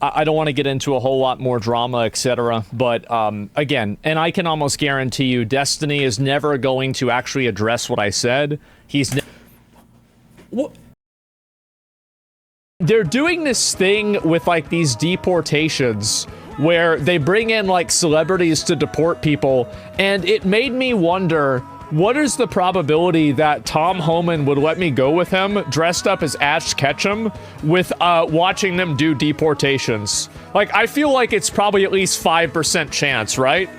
I don't want to get into a whole lot more drama, etc. But again, and I can almost guarantee you, Destiny is never going to actually address what I said. What? They're doing this thing with like these deportations where they bring in like celebrities to deport people, and it made me wonder, what is the probability that Tom Homan would let me go with him dressed up as Ash Ketchum with watching them do deportations? Like, I feel like it's probably at least 5% chance, right?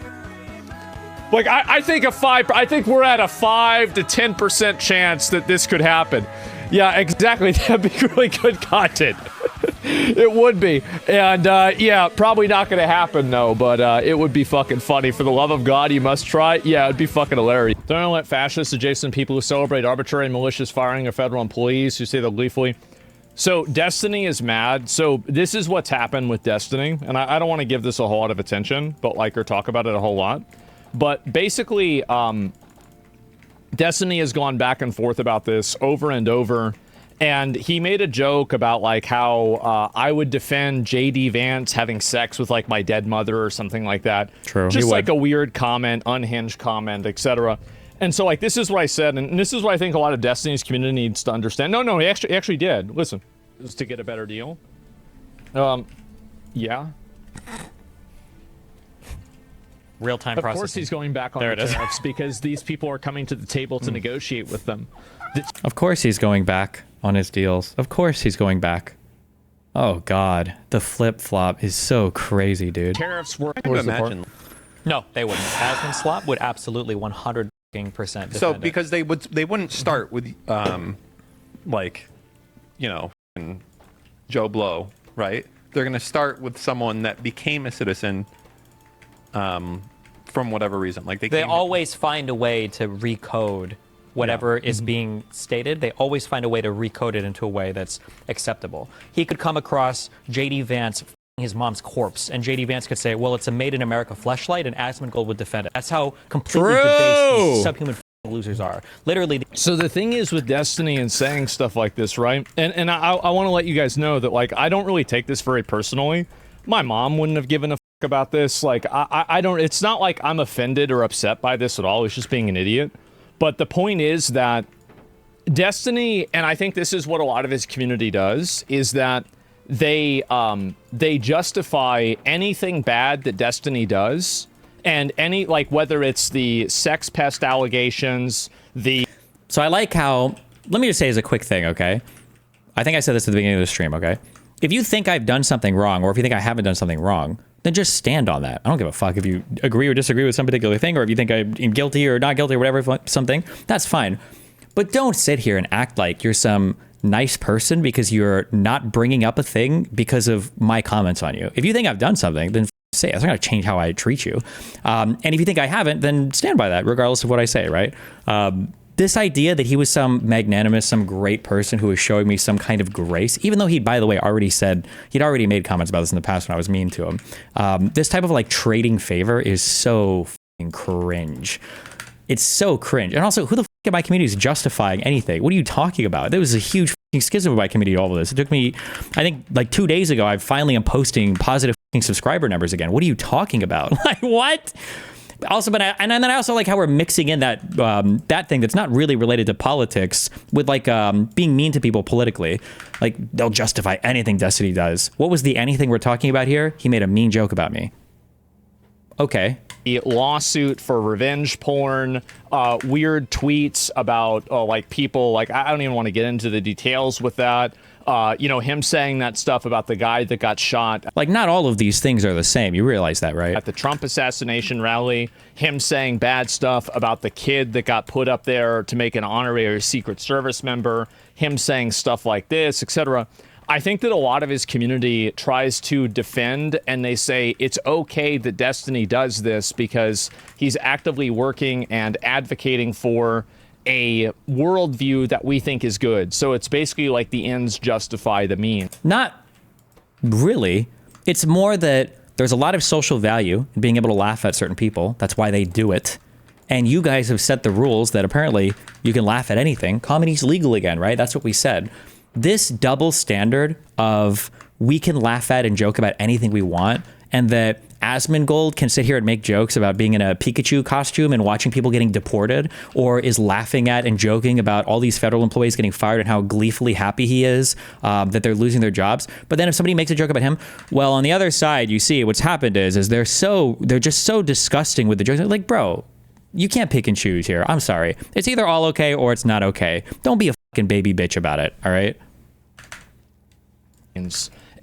Like, I think I think we're at a 5 to 10% chance that this could happen. Yeah, exactly. That'd be really good content. It would be. And, yeah, probably not gonna happen, though, but, it would be fucking funny. For the love of God, you must try. Yeah, it'd be fucking hilarious. Don't let fascists adjacent people who celebrate arbitrary and malicious firing of federal employees who say that gleefully. So, Destiny is mad. So, this is what's happened with Destiny, and I don't want to give this a whole lot of attention, but, like, or talk about it a whole lot. But, basically, Destiny has gone back and forth about this over and over. And he made a joke about, like, how I would defend J.D. Vance having sex with, like, my dead mother or something like that. True. Just, like, a weird comment, unhinged comment, etc. And so, like, this is what I said, and this is what I think a lot of Destiny's community needs to understand. No, he actually did. Listen. Is to get a better deal. Yeah. Real-time processing. Of course he's going back on the tariffs because these people are coming to the table to negotiate with them. Of course he's going back on his deals. Of course he's going back. Oh god, the flip-flop is so crazy, dude. Tariffs were... imagine. No, they wouldn't. Asmon Slop would absolutely 100% defend So, because they wouldn't start with, like, you know, Joe Blow, right? They're going to start with someone that became a citizen from whatever reason. Like they always find a way to recode whatever is being stated. They always find a way to recode it into a way that's acceptable. He could come across J.D. Vance his mom's corpse, and J.D. Vance could say, well, it's a Made in America fleshlight, and Asmongold would defend it. That's how completely debased these subhuman losers are. Literally. So the thing is with Destiny and saying stuff like this, right? And I want to let you guys know that, like, I don't really take this very personally. My mom wouldn't have given a fuck about this. Like, I don't, it's not like I'm offended or upset by this at all. It's just being an idiot. But the point is that Destiny, and I think this is what a lot of his community does, is that they justify anything bad that Destiny does, and any, like, whether it's the sex pest allegations, So I like how, let me just say as a quick thing, okay? I think I said this at the beginning of the stream, okay? If you think I've done something wrong, or if you think I haven't done something wrong, then just stand on that. I don't give a fuck if you agree or disagree with some particular thing, or if you think I'm guilty or not guilty or whatever, something, that's fine. But don't sit here and act like you're some nice person because you're not bringing up a thing because of my comments on you. If you think I've done something, then say it. It's not going to change how I treat you. And if you think I haven't, then stand by that, regardless of what I say, right? This idea that he was some magnanimous, some great person who was showing me some kind of grace, even though he, by the way, already said, he'd already made comments about this in the past when I was mean to him. This type of, like, trading favor is so fucking cringe. It's so cringe. And also, who the fuck in my community is justifying anything? What are you talking about? There was a huge fucking schism in my community, all of this. It took me, I think, like 2 days ago, I finally am posting positive fucking subscriber numbers again. What are you talking about? Like, what? Also, and then I also like how we're mixing in that that thing that's not really related to politics with, like, being mean to people politically. Like, they'll justify anything Destiny does. What was the anything we're talking about here? He made a mean joke about me. Okay. The lawsuit for revenge porn, weird tweets about, like, people, like, I don't even want to get into the details with that. You know, him saying that stuff about the guy that got shot. Like, not all of these things are the same. You realize that, right? At the Trump assassination rally, him saying bad stuff about the kid that got put up there to make an honorary Secret Service member, him saying stuff like this, etc. I think that a lot of his community tries to defend, and they say it's okay that Destiny does this because he's actively working and advocating for a worldview that we think is good. So it's basically like the ends justify the means. Not really. It's more that there's a lot of social value in being able to laugh at certain people. That's why they do it. And you guys have set the rules that apparently you can laugh at anything. Comedy's legal again, right? That's what we said. This double standard of we can laugh at and joke about anything we want, and that Asmongold can sit here and make jokes about being in a Pikachu costume and watching people getting deported, or is laughing at and joking about all these federal employees getting fired and how gleefully happy he is that they're losing their jobs. But then if somebody makes a joke about him, well, on the other side, you see what's happened is they're just so disgusting with the jokes. Like, bro, you can't pick and choose here. I'm sorry. It's either all okay or it's not okay. Don't be a fucking baby bitch about it, all right?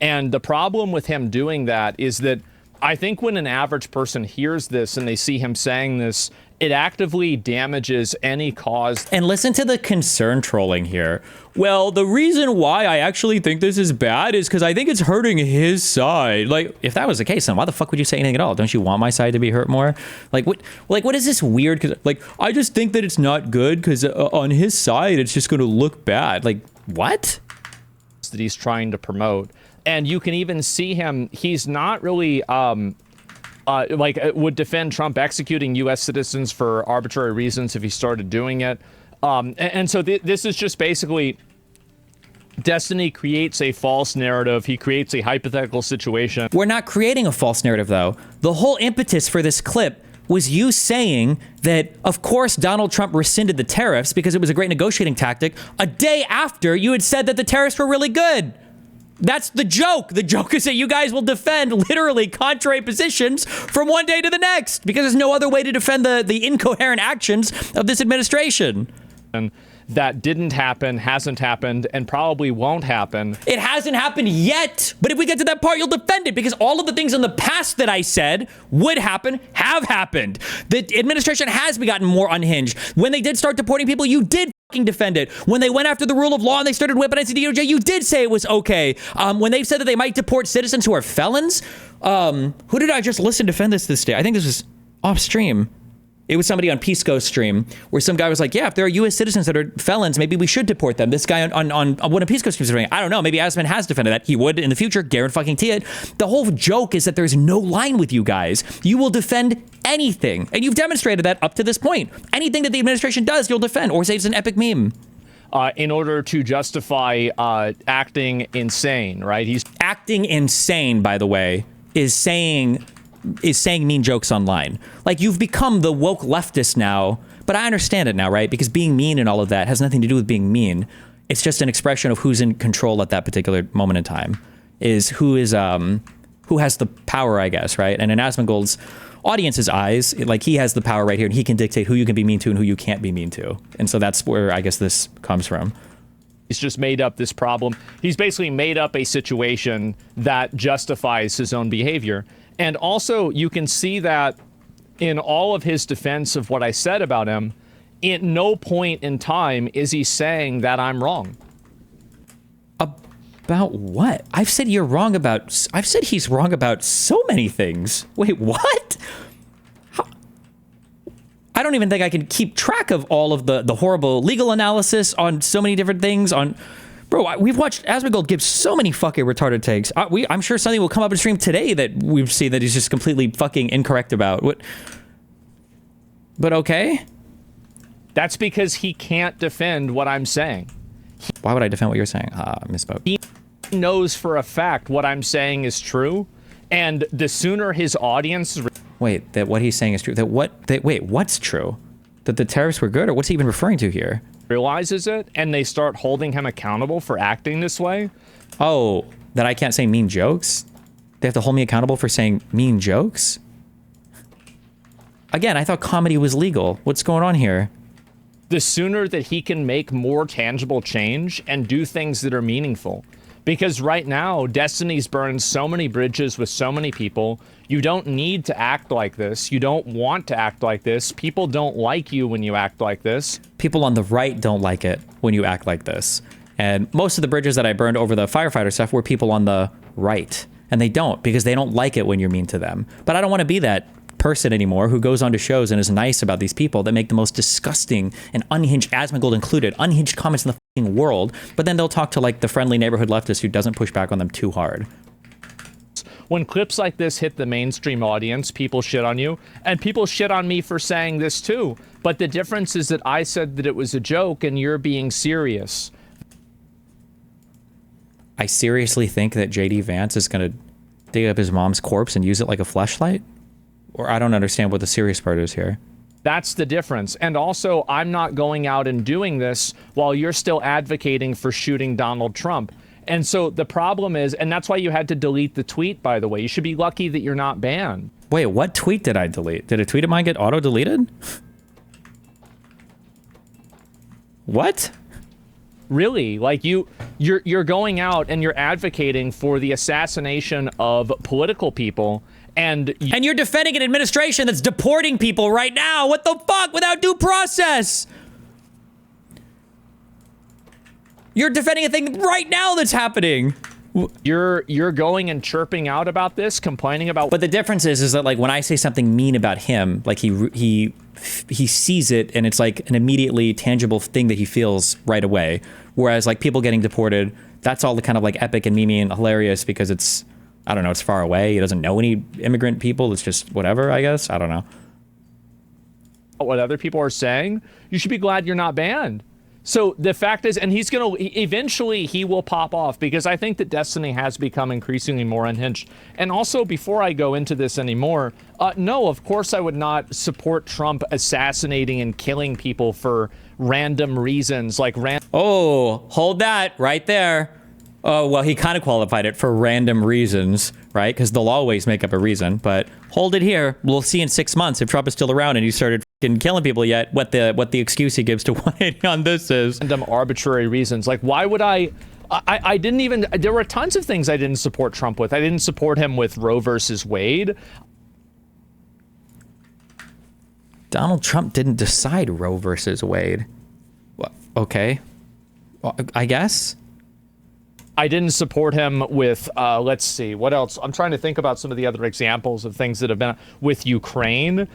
And the problem with him doing that is that I think when an average person hears this and they see him saying this, it actively damages any cause. And listen to the concern trolling here. Well, the reason why I actually think this is bad is because I think it's hurting his side. Like, if that was the case, then why the fuck would you say anything at all? Don't you want my side to be hurt more? Like, what is this weird? Cause, like, I just think that it's not good because on his side, it's just going to look bad. Like, what? That he's trying to promote. And you can even see him, he's not really, would defend Trump executing U.S. citizens for arbitrary reasons if he started doing it. And so this is just basically, Destiny creates a false narrative. He creates a hypothetical situation. We're not creating a false narrative, though. The whole impetus for this clip was you saying that, of course, Donald Trump rescinded the tariffs because it was a great negotiating tactic a day after you had said that the tariffs were really good. That's the joke. The joke is that you guys will defend literally contrary positions from one day to the next because there's no other way to defend the incoherent actions of this administration. And that didn't happen, hasn't happened, and probably won't happen. It hasn't happened yet, but if we get to that part, you'll defend it because all of the things in the past that I said would happen have happened. The administration has gotten more unhinged. When they did start deporting people, you did fucking defend it. When they went after the rule of law and they started weaponizing the DOJ, you did say it was okay. When they said that they might deport citizens who are felons, who did I just listen defend this day? I think this was off stream. It was somebody on Pisco's stream where some guy was like, yeah, if there are U.S. citizens that are felons, maybe we should deport them. This guy on one of Pisco's streams was saying, I don't know, maybe Asman has defended that. He would in the future, guarantee it. The whole joke is that there's no line with you guys. You will defend anything. And you've demonstrated that up to this point. Anything that the administration does, you'll defend or say it's an epic meme. In order to justify acting insane, right? He's acting insane, by the way, is saying mean jokes online. Like, you've become the woke leftist now, but I understand it now, right? Because being mean and all of that has nothing to do with being mean. It's just an expression of who's in control at that particular moment in time, who has the power, I guess, right? And in Asmongold's audience's eyes, like, he has the power right here, and he can dictate who you can be mean to and who you can't be mean to. And so that's where I guess this comes from. He's just made up this problem. He's basically made up a situation that justifies his own behavior. And also, you can see that in all of his defense of what I said about him, at no point in time is he saying that I'm wrong. About what? I've said he's wrong about so many things. Wait, what? I don't even think I can keep track of all of the horrible legal analysis on so many different things Bro, we've watched Asmongold give so many fucking retarded takes. I'm sure something will come up in stream today that we've seen that he's just completely fucking incorrect about. What? But okay. That's because he can't defend what I'm saying. Why would I defend what you're saying? Misspoke. He knows for a fact what I'm saying is true, and the sooner his audience... Wait, that what he's saying is true? Wait, what's true? That the tariffs were good, or what's he even referring to here? Realizes it, and they start holding him accountable for acting this way. Oh, that I can't say mean jokes? They have to hold me accountable for saying mean jokes? Again, I thought comedy was legal. What's going on here? The sooner that he can make more tangible change and do things that are meaningful. Because right now, Destiny's burned so many bridges with so many people. You don't need to act like this. You don't want to act like this. People don't like you when you act like this. People on the right don't like it when you act like this. And most of the bridges that I burned over the firefighter stuff were people on the right. And they don't, because they don't like it when you're mean to them. But I don't want to be that person anymore who goes onto shows and is nice about these people that make the most disgusting and unhinged, Asmongold included, unhinged comments in the fucking world, but then they'll talk to like the friendly neighborhood leftist who doesn't push back on them too hard. When clips like this hit the mainstream audience, people shit on you, and people shit on me for saying this too. But the difference is that I said that it was a joke and you're being serious. I seriously think that JD Vance is going to dig up his mom's corpse and use it like a fleshlight? Or I don't understand what the serious part is here. That's the difference. And also, I'm not going out and doing this while you're still advocating for shooting Donald Trump. And so the problem is, and that's why you had to delete the tweet, by the way. You should be lucky that you're not banned. Wait, what tweet did I delete? Did a tweet of mine get auto-deleted? What? Really? Like you're going out and you're advocating for the assassination of political people, and you're defending an administration that's deporting people right now. What the fuck? Without due process. You're defending a thing right now that's happening. You're going and chirping out about this, complaining about. But the difference is that like when I say something mean about him, like he sees it and it's like an immediately tangible thing that he feels right away. Whereas like people getting deported, that's all the kind of like epic and memey and hilarious because it's, I don't know, it's far away. He doesn't know any immigrant people. It's just whatever, I guess. I don't know. What other people are saying, you should be glad you're not banned. So the fact is, and he's going to, eventually he will pop off because I think that Destiny has become increasingly more unhinged. And also, before I go into this anymore, no, of course I would not support Trump assassinating and killing people for random reasons, like Oh, hold that right there. Oh, well, he kind of qualified it for random reasons, right? Because they'll always make up a reason, but hold it here. We'll see in 6 months if Trump is still around and he started killing people yet, what the excuse he gives to 180 on this is. Random arbitrary reasons. Like, why would I didn't even, there were tons of things I didn't support Trump with. I didn't support him with Roe versus Wade. Donald Trump didn't decide Roe versus Wade. Well, okay. Well, I guess. I didn't support him with, let's see, what else? I'm trying to think about some of the other examples of things that have been with Ukraine.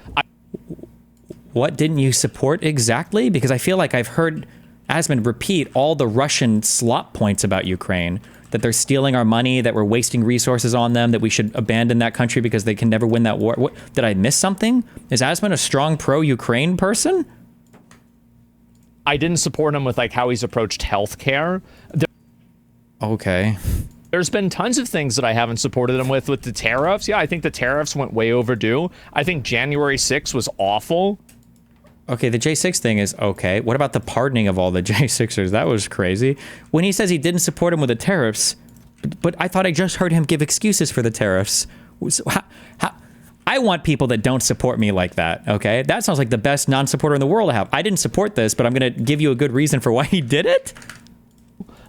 What didn't you support exactly? Because I feel like I've heard Asmon repeat all the Russian slop points about Ukraine, that they're stealing our money, that we're wasting resources on them, that we should abandon that country because they can never win that war. What, did I miss something? Is Asmon a strong pro-Ukraine person? I didn't support him with like how he's approached healthcare. Okay. There's been tons of things that I haven't supported him with the tariffs. Yeah, I think the tariffs went way overdue. I think January 6th was awful. Okay, the J6 thing is okay. What about the pardoning of all the J6ers? That was crazy. When he says he didn't support him with the tariffs, but I thought I just heard him give excuses for the tariffs. So I want people that don't support me like that, okay? That sounds like the best non-supporter in the world to have. I didn't support this, but I'm going to give you a good reason for why he did it?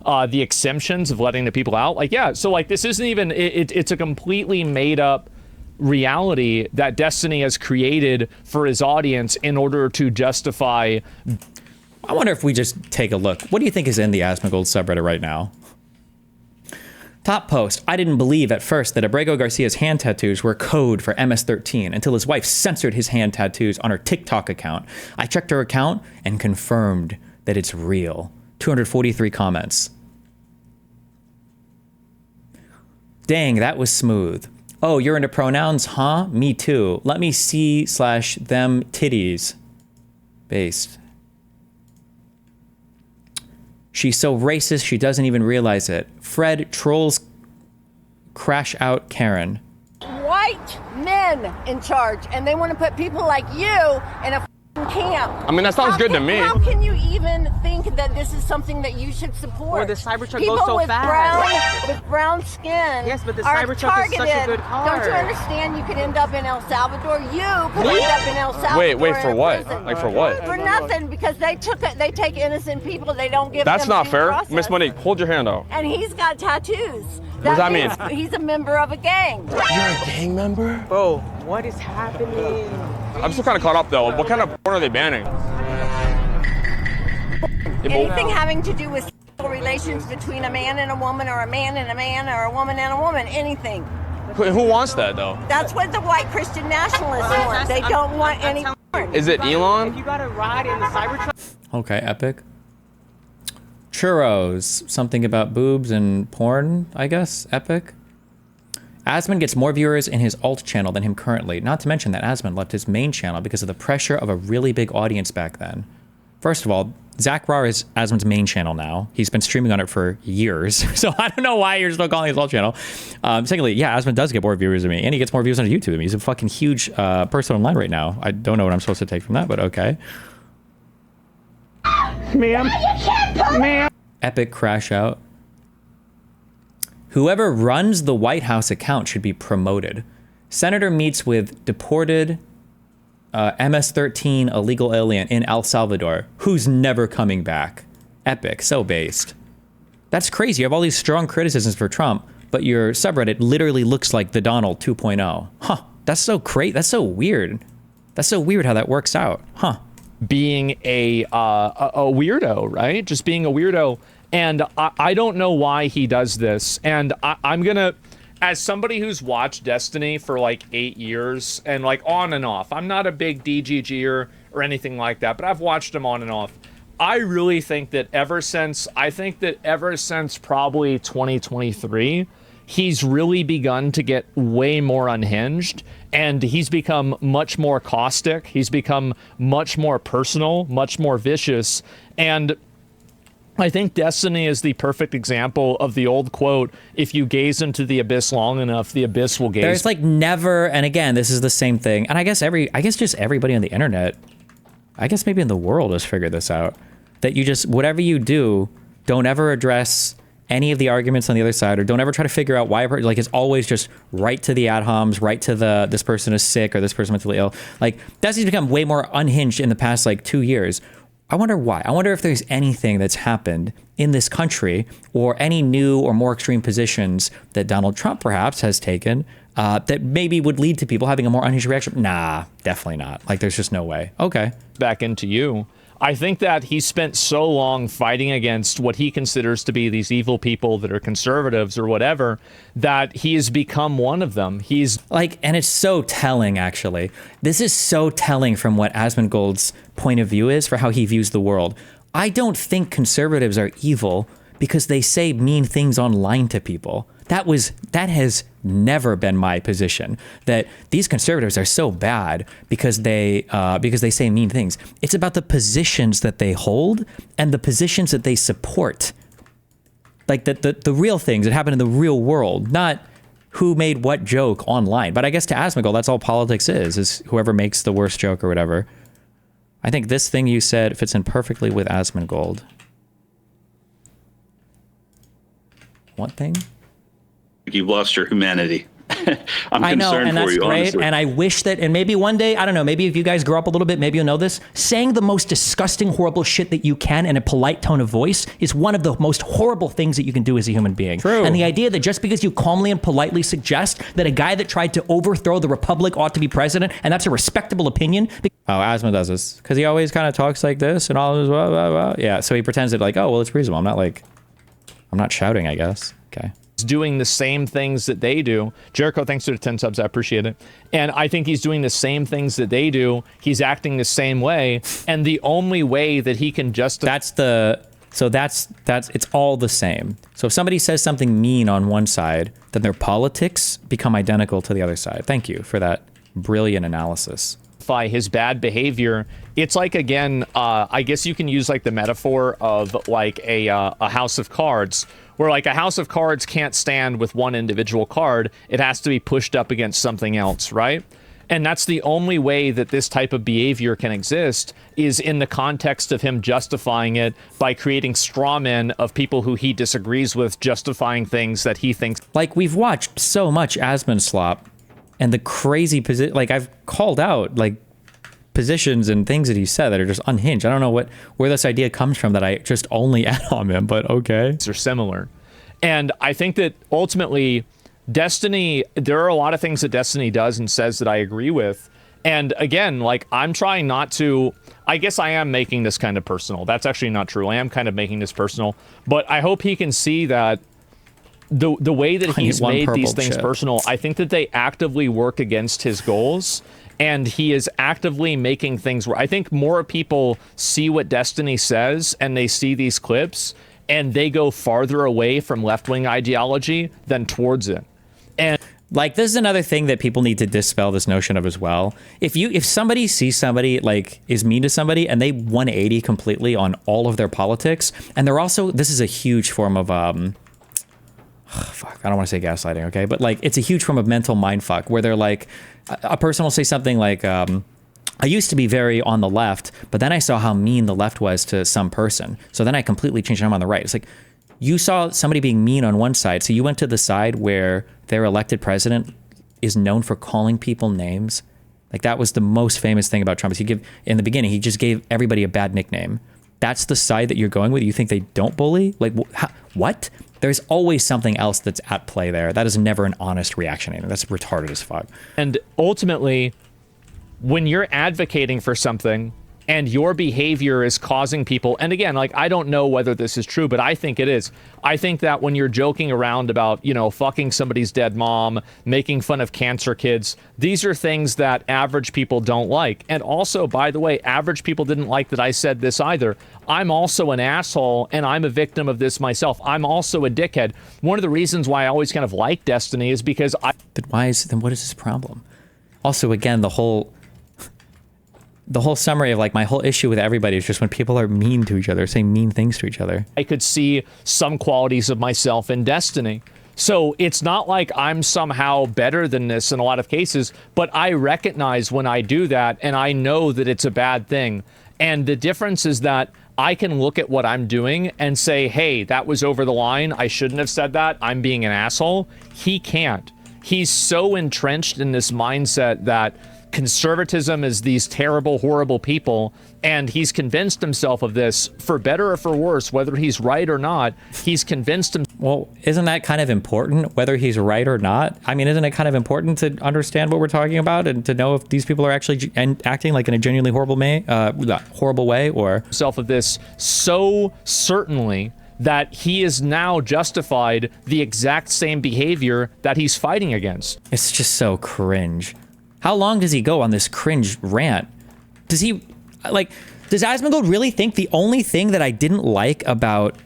The exemptions of letting the people out. Like, yeah, so like this isn't even, it's a completely made up reality that Destiny has created for his audience in order to justify. I wonder if we just take a look. What do you think is in the Asmongold subreddit right now? Top post. I didn't believe at first that Abrego Garcia's hand tattoos were code for MS-13 until his wife censored his hand tattoos on her TikTok account. I checked her account and confirmed that it's real. 243 comments. Dang, that was smooth. Oh, you're into pronouns, huh? Me too. Let me see/them titties. Based. She's so racist she doesn't even realize it. Fred trolls crash out Karen. White men in charge, and they want to put people like you in a camp. I mean, that sounds good to me. How can you even think that this is something that you should support? Or the Cybertruck people goes so with fast. With brown skin. Yes, but the are Cybertruck targeted. is such a good car. Don't you understand? You could end up in El Salvador. You could end up in El Salvador. Wait, for in what? prison. Like for what? For nothing, because they take innocent people. They don't give That's them not due fair. process. Miss Monique, hold your hand out. And he's got tattoos. What does that means mean? He's a member of a gang. You're a gang member? Bro, what is happening? I'm still kind of caught up though. What kind of porn are they banning? Anything having to do with sexual relations between a man and a woman, or a man and a man, or a woman and a woman, anything. Who wants that though? That's what the white Christian nationalists want. They don't want any porn. Is it If Elon? you got a ride in the Cybertruck. Okay, epic. Churros. Something about boobs and porn, I guess. Epic. Asmon gets more viewers in his alt channel than him currently. Not to mention that Asmon left his main channel because of the pressure of a really big audience back then. First of all, Zach Rahr is Asmon's main channel now. He's been streaming on it for years. So I don't know why you're still calling his old channel. Secondly, yeah, Asmon does get more viewers than me, and he gets more views on YouTube than me. He's a fucking huge person online right now. I don't know what I'm supposed to take from that, but okay. Ma'am. Epic crash out. Whoever runs the White House account should be promoted. Senator meets with deported MS-13 illegal alien in El Salvador who's never coming back. Epic. So based. That's crazy. You have all these strong criticisms for Trump, but your subreddit literally looks like the Donald 2.0. Huh. That's so great. That's so weird. That's so weird how that works out. Huh. Being a weirdo, right? Just being a weirdo. And I don't know why he does this. And I'm gonna, as somebody who's watched Destiny for like 8 years and like on and off, I'm not a big DGGer or anything like that, but I've watched him on and off. I really think that ever since probably 2023, he's really begun to get way more unhinged, and he's become much more caustic. He's become much more personal, much more vicious. And I think Destiny is the perfect example of the old quote, if you gaze into the abyss long enough, the abyss will gaze. There's like never, and again, this is the same thing. And I guess just everybody on the internet, I guess maybe in the world has figured this out, that you just, whatever you do, don't ever address any of the arguments on the other side, or don't ever try to figure out why, like it's always just right to the ad homs, right to the, this person is sick or this person mentally ill. Like Destiny's become way more unhinged in the past like 2 years. I wonder why. I wonder if there's anything that's happened in this country or any new or more extreme positions that Donald Trump perhaps has taken that maybe would lead to people having a more unhinged reaction. Nah, definitely not. Like there's just no way. Okay. Back into you. I think that he spent so long fighting against what he considers to be these evil people that are conservatives or whatever, that he has become one of them. He's like, and it's so telling, actually. This is so telling from what Asmongold's point of view is for how he views the world. I don't think conservatives are evil because they say mean things online to people. That has never been my position, that these conservatives are so bad because they say mean things. It's about the positions that they hold and the positions that they support. Like the real things that happen in the real world, not who made what joke online. But I guess to Asmongold, that's all politics is whoever makes the worst joke or whatever. I think this thing you said fits in perfectly with Asmongold. What thing? You've lost your humanity. I know, and that's great. Honestly. And I wish that, and maybe one day, I don't know, maybe if you guys grow up a little bit, maybe you'll know this. Saying the most disgusting, horrible shit that you can in a polite tone of voice is one of the most horrible things that you can do as a human being. True. And the idea that just because you calmly and politely suggest that a guy that tried to overthrow the republic ought to be president, and that's a respectable opinion. Oh, Asmon does this because he always kind of talks like this and all this, blah, blah, blah. Yeah, so he pretends that like, oh, well, it's reasonable. I'm not shouting, I guess. Okay. doing the same things that they do. Jericho, thanks for the 10 subs. I appreciate it. And I think he's doing the same things that they do. He's acting the same way. And the only way that he can justify... it's all the same. So if somebody says something mean on one side, then their politics become identical to the other side. Thank you for that brilliant analysis. His bad behavior, it's like, again, I guess you can use like the metaphor of like a house of cards, where like a house of cards can't stand with one individual card. It has to be pushed up against something else, right? And that's the only way that this type of behavior can exist, is in the context of him justifying it by creating straw men of people who he disagrees with, justifying things that he thinks. Like, we've watched so much Asmon slop, and the crazy position, like, I've called out like positions and things that he said that are just unhinged. I don't know where this idea comes from that I just only add on him, but okay. They're similar. And I think that ultimately Destiny, there are a lot of things that Destiny does and says that I agree with. And again, like, I'm trying not to, I guess I am making this kind of personal. That's actually not true. I am kind of making this personal, but I hope he can see that the way that he's made these things personal, I think that they actively work against his goals, and he is actively making things where I think more people see what Destiny says and they see these clips and they go farther away from left-wing ideology than towards it. And Like, this is another thing that people need to dispel this notion of as well. If somebody sees somebody, like, is mean to somebody and they 180 completely on all of their politics, and they're also, this is a huge form of, fuck, I don't want to say gaslighting, okay? But, like, it's a huge form of mental mindfuck where they're like, a person will say something like, I used to be very on the left, but then I saw how mean the left was to some person. So then I completely changed and I'm on the right. It's like, you saw somebody being mean on one side, so you went to the side where their elected president is known for calling people names. Like, that was the most famous thing about Trump, is in the beginning, he just gave everybody a bad nickname. That's the side that you're going with? You think they don't bully? Like, what? There's always something else that's at play there. That is never an honest reaction. That's retarded as fuck. And ultimately, when you're advocating for something and your behavior is causing people, and again, like, I don't know whether this is true, but I think it is. I think that when you're joking around about, you know, fucking somebody's dead mom, making fun of cancer kids, these are things that average people don't like. And also, by the way, average people didn't like that I said this either. I'm also an asshole, and I'm a victim of this myself. I'm also a dickhead. One of the reasons why I always kind of like Destiny is because Then what is his problem? Also, again, the whole summary of, like, my whole issue with everybody is just when people are mean to each other, saying mean things to each other. I could see some qualities of myself in Destiny. So it's not like I'm somehow better than this in a lot of cases, but I recognize when I do that, and I know that it's a bad thing. And the difference is that I can look at what I'm doing and say, hey, that was over the line. I shouldn't have said that. I'm being an asshole. He can't. He's so entrenched in this mindset that conservatism is these terrible, horrible people, and he's convinced himself of this, for better or for worse, whether he's right or not. He's convinced him. Well, isn't that kind of important, whether he's right or not? I mean, isn't it kind of important to understand what we're talking about and to know if these people are actually acting like in a genuinely horrible way, or himself of this so certainly that he is now justified the exact same behavior that he's fighting against. It's just so cringe. How long does he go on this cringe rant? Does Asmongold really think the only thing that I didn't like about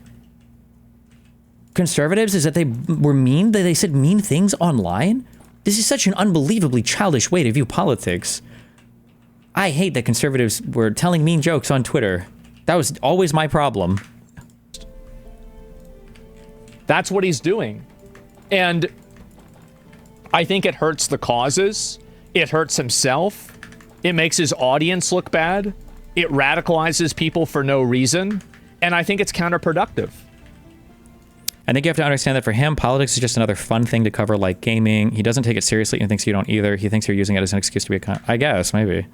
conservatives is that they were mean, that they said mean things online? This is such an unbelievably childish way to view politics. I hate that conservatives were telling mean jokes on Twitter. That was always my problem. That's what he's doing. And I think it hurts the causes. It hurts himself. It makes his audience look bad. It radicalizes people for no reason. And I think it's counterproductive. I think you have to understand that for him, politics is just another fun thing to cover, like gaming. He doesn't take it seriously and thinks you don't either. He thinks you're using it as an excuse to be a I guess, maybe.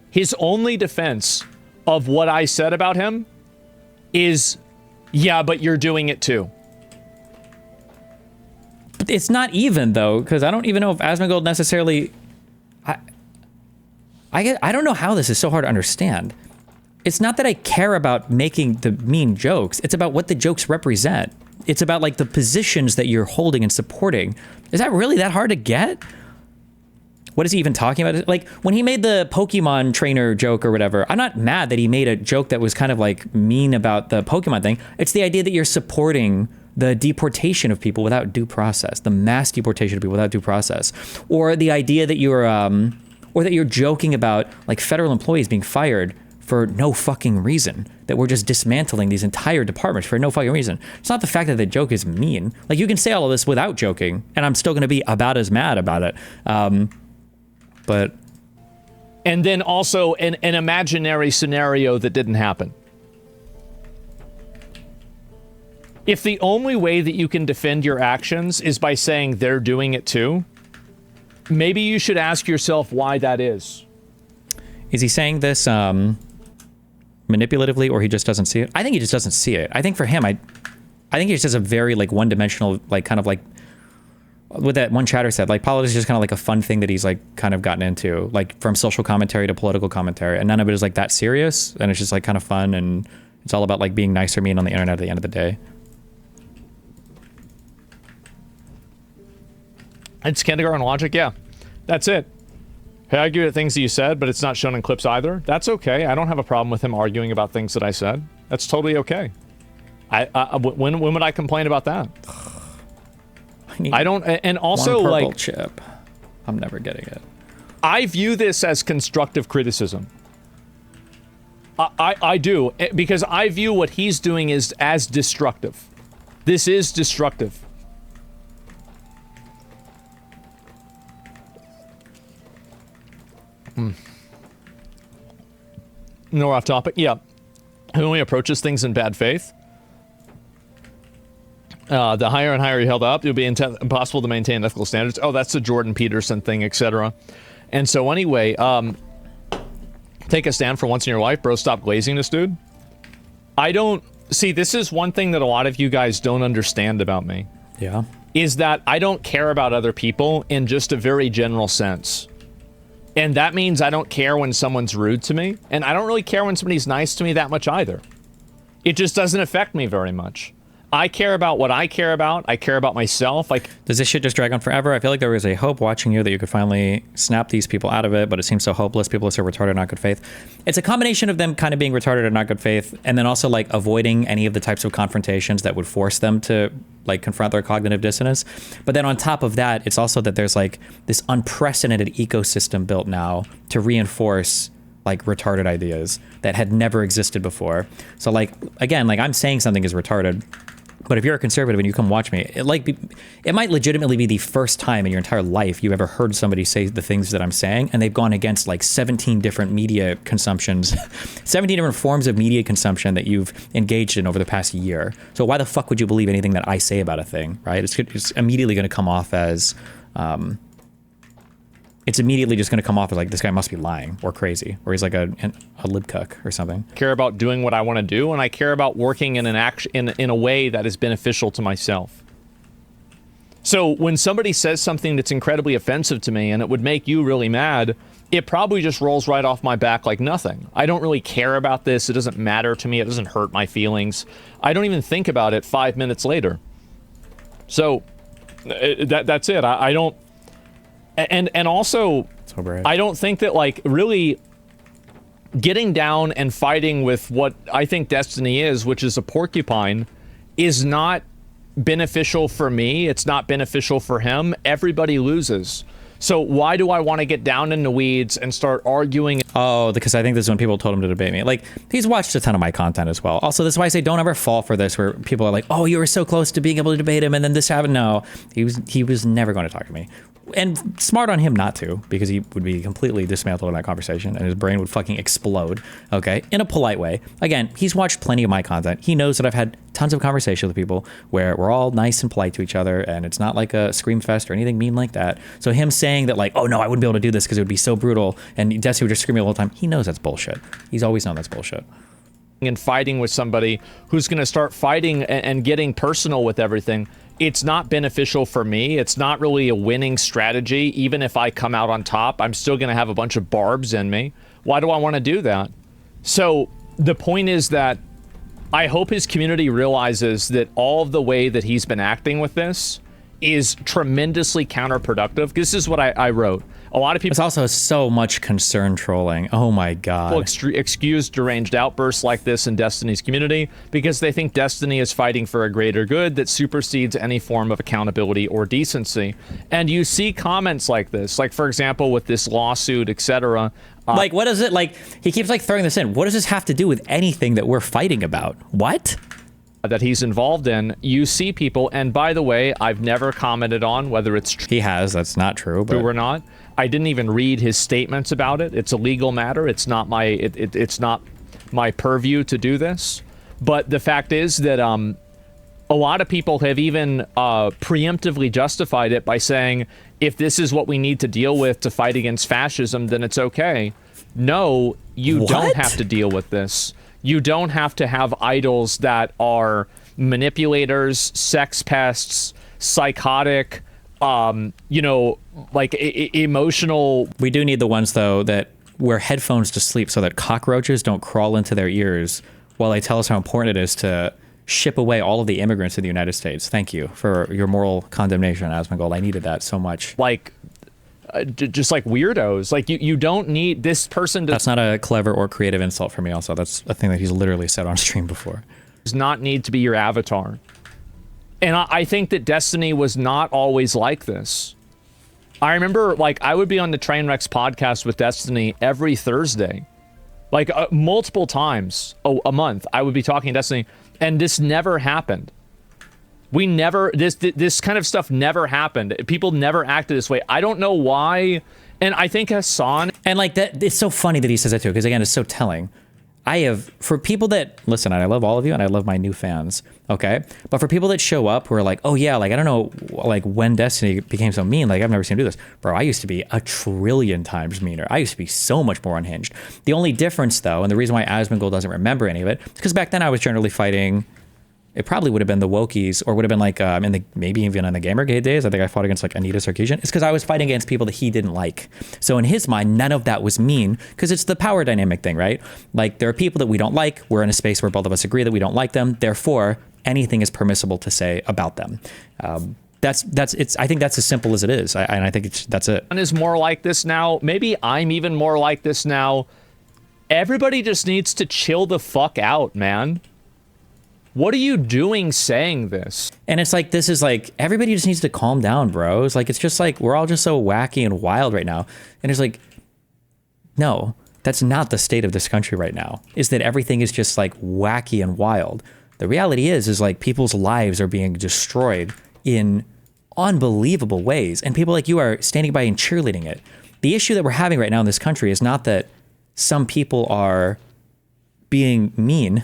His only defense of what I said about him is, yeah, but you're doing it too. It's not even, though, because I don't even know if Asmongold necessarily... I don't know how this is so hard to understand. It's not that I care about making the mean jokes. It's about what the jokes represent. It's about, like, the positions that you're holding and supporting. Is that really that hard to get? What is he even talking about? Like, when he made the Pokemon trainer joke or whatever, I'm not mad that he made a joke that was kind of, like, mean about the Pokemon thing. It's the idea that you're supporting the deportation of people without due process, the mass deportation of people without due process, or the idea that you're joking about, like, federal employees being fired for no fucking reason, that we're just dismantling these entire departments for no fucking reason. It's not the fact that the joke is mean. Like, you can say all of this without joking, and I'm still going to be about as mad about it. But... And then also an imaginary scenario that didn't happen. If the only way that you can defend your actions is by saying they're doing it too, maybe you should ask yourself why that is. Is he saying this manipulatively, or he just doesn't see it? I think he just doesn't see it. I think for him, I think he just has a very, like, one-dimensional, like, kind of like, what that one chatter said, like, politics is just kind of like a fun thing that he's, like, kind of gotten into, like, from social commentary to political commentary, and none of it is, like, that serious, and it's just, like, kind of fun, and it's all about, like, being nice or mean on the internet at the end of the day. It's kindergarten logic, yeah. That's it. He argued at things that you said, but it's not shown in clips either. That's okay. I don't have a problem with him arguing about things that I said. That's totally okay. When would I complain about that? I don't, and also One purple like, chip. I'm never getting it. I view this as constructive criticism. I do, because I view what he's doing is as destructive. This is destructive. No, off topic. Yeah. Who only approaches things in bad faith. The higher and higher you held up, it would be impossible to maintain ethical standards. Oh, that's the Jordan Peterson thing, etc. And so anyway, take a stand for once in your life, bro. Stop glazing this dude. I don't... See, this is one thing that a lot of you guys don't understand about me. Yeah. Is that I don't care about other people in just a very general sense. And that means I don't care when someone's rude to me. And I don't really care when somebody's nice to me that much either. It just doesn't affect me very much. I care about what I care about. I care about myself. Like, does this shit just drag on forever? I feel like there was a hope watching you that you could finally snap these people out of it, but it seems so hopeless. People are so retarded, not good faith. It's a combination of them kind of being retarded and not good faith, and then also like avoiding any of the types of confrontations that would force them to like confront their cognitive dissonance. But then on top of that, it's also that there's like this unprecedented ecosystem built now to reinforce like retarded ideas that had never existed before. So like, again, like I'm saying something is retarded, but if you're a conservative and you come watch me, it might legitimately be the first time in your entire life you ever heard somebody say the things that I'm saying, and they've gone against like 17 different media consumptions, 17 different forms of media consumption that you've engaged in over the past year. So why the fuck would you believe anything that I say about a thing, right? It's immediately going to come off as... it's immediately just going to come off as like, this guy must be lying or crazy, or he's like a libcuck or something. I care about doing what I want to do, and I care about working in in a way that is beneficial to myself. So when somebody says something that's incredibly offensive to me and it would make you really mad, it probably just rolls right off my back like nothing. I don't really care about this. It doesn't matter to me. It doesn't hurt my feelings. I don't even think about it 5 minutes later. So that's it. I don't... And also, I don't think that, like, really getting down and fighting with what I think Destiny is, which is a porcupine, is not beneficial for me. It's not beneficial for him. Everybody loses. So why do I want to get down in the weeds and start arguing? Oh, because I think this is when people told him to debate me. Like, he's watched a ton of my content as well. Also, this is why I say don't ever fall for this, where people are like, oh, you were so close to being able to debate him, and then this happened. No, he was never going to talk to me. And smart on him not to, because he would be completely dismantled in that conversation and his brain would fucking explode, okay? In a polite way. Again, he's watched plenty of my content. He knows that I've had tons of conversations with people where we're all nice and polite to each other, and it's not like a scream fest or anything mean like that. So him saying that like, oh no, I wouldn't be able to do this because it would be so brutal, and Desi would just scream the whole time, he knows that's bullshit. He's always known that's bullshit. And fighting with somebody who's going to start fighting and getting personal with everything, it's not beneficial for me. It's not really a winning strategy. Even if I come out on top, I'm still going to have a bunch of barbs in me. Why do I want to do that? So the point is that I hope his community realizes that all of the way that he's been acting with this is tremendously counterproductive. This is what I wrote. A lot of people... It's also so much concern trolling. Oh my god. Excuse deranged outbursts like this in Destiny's community because they think Destiny is fighting for a greater good that supersedes any form of accountability or decency. And you see comments like this, like for example with this lawsuit, etc. Like, what is it? Like, he keeps like throwing this in. What does this have to do with anything that we're fighting about? What? That he's involved in, you see people, and by the way, I've never commented on whether it's He has, that's not true, but... true or not. I didn't even read his statements about it. It's a legal matter. It's not my it's not my purview to do this. But the fact is that a lot of people have even preemptively justified it by saying, if this is what we need to deal with to fight against fascism, then it's okay. No, you don't have to deal with this. You don't have to have idols that are manipulators, sex pests, psychotic, you know, like emotional. We do need the ones, though, that wear headphones to sleep so that cockroaches don't crawl into their ears while they tell us how important it is to ship away all of the immigrants to the United States. Thank you for your moral condemnation, Asmongold. I needed that so much. Like... just like weirdos. Like you don't need this person. That's not a clever or creative insult for me. Also, that's a thing that he's literally said on stream before. Does not need to be your avatar. And I think that Destiny was not always like this. I remember, like, I would be on the Trainwrecks podcast with Destiny every Thursday. Like, multiple times a month, I would be talking Destiny, and this never happened. We never, this kind of stuff never happened. People never acted this way. I don't know why. And I think Hassan... And like that, it's so funny that he says that too, because again, it's so telling. For people that, listen, and I love all of you and I love my new fans, okay? But for people that show up who are like, oh yeah, like, I don't know, like when Destiny became so mean, like I've never seen him do this. Bro, I used to be 1,000,000,000,000 times meaner. I used to be so much more unhinged. The only difference though, and the reason why Asmongold doesn't remember any of it, is because back then I was generally fighting, it probably would have been the Wokies, or would have been like, maybe even in the Gamergate days, I think I fought against like Anita Sarkeesian. It's because I was fighting against people that he didn't like. So in his mind, none of that was mean, because it's the power dynamic thing, right? Like, there are people that we don't like, we're in a space where both of us agree that we don't like them, therefore, anything is permissible to say about them. I think that's as simple as it is, and I think that's it. Is more like this now. Maybe I'm even more like this now. Everybody just needs to chill the fuck out, man. What are you doing saying this? And it's like, this is like, everybody just needs to calm down, bros. Like, it's just like, we're all just so wacky and wild right now. And it's like, no, that's not the state of this country right now, is that everything is just like wacky and wild. The reality is like people's lives are being destroyed in unbelievable ways. And people like you are standing by and cheerleading it. The issue that we're having right now in this country is not that some people are being mean.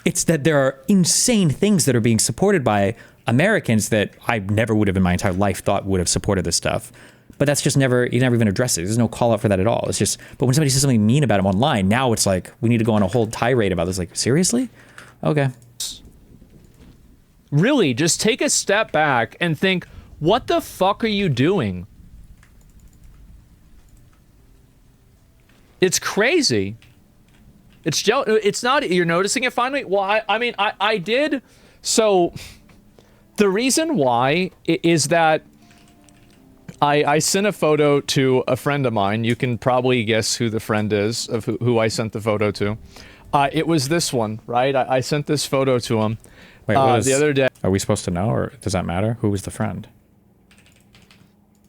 It's that there are insane things that are being supported by Americans that I never would have in my entire life thought would have supported this stuff. But that's just never even addressed it. There's no call out for that at all. It's just, but when somebody says something mean about him online, now it's like, we need to go on a whole tirade about this. Like, seriously? Okay. Really, just take a step back and think, what the fuck are you doing? It's crazy. It's not, you're noticing it finally? Well, I mean, I did. So the reason why is that I sent a photo to a friend of mine. You can probably guess who the friend is of who I sent the photo to. It was this one, right? I sent this photo to him Wait, the other day. Are we supposed to know, or does that matter? Who was the friend?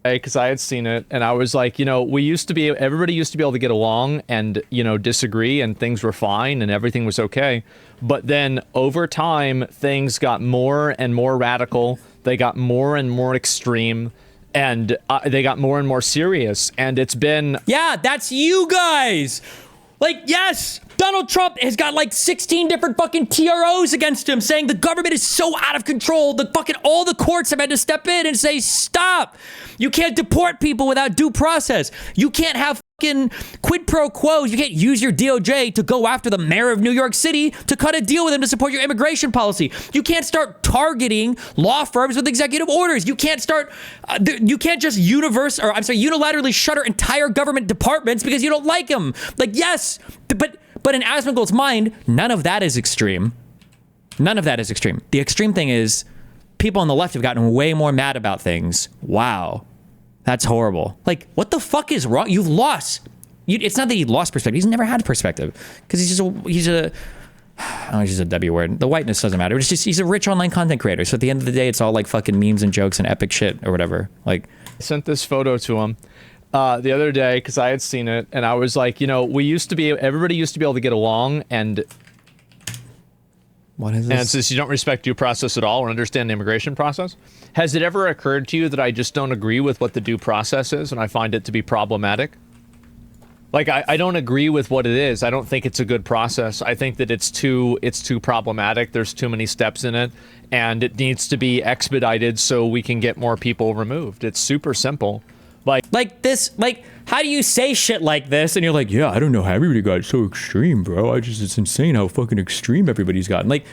Because I had seen it, and I was like, you know, everybody used to be able to get along and, you know, disagree, and things were fine, and everything was okay. But then, over time, things got more and more radical, they got more and more extreme, and they got more and more serious, and it's been... Yeah, that's you guys! Like, yes, Donald Trump has got like 16 different fucking TROs against him saying the government is so out of control. All the courts have had to step in and say, stop. You can't deport people without due process. You can't have fucking quid pro quos. You can't use your DOJ to go after the mayor of New York City to cut a deal with him to support your immigration policy. You can't start targeting law firms with executive orders. You can't start, you can't just unilaterally shutter entire government departments because you don't like them. Like, yes, but in Asmongold's mind, none of that is extreme. None of that is extreme. The extreme thing is people on the left have gotten way more mad about things. Wow. That's horrible. Like, what the fuck is wrong? You've lost. It's not that he lost perspective. He's never had perspective because he's just a W word. The whiteness doesn't matter. It's just, he's a rich online content creator. So at the end of the day, it's all like fucking memes and jokes and epic shit or whatever. Like, I sent this photo to him the other day because I had seen it, and I was like, you know, everybody used to be able to get along, and what is this? And since you don't respect due process at all or understand the immigration process, has it ever occurred to you that I just don't agree with what the due process is, and I find it to be problematic? Like, I don't agree with what it is. I don't think it's a good process. I think that it's too problematic. There's too many steps in it, and it needs to be expedited so we can get more people removed. It's super simple. Like this, like, how do you say shit like this? And you're like, yeah, I don't know how everybody got so extreme, bro. It's insane how fucking extreme everybody's gotten. Like,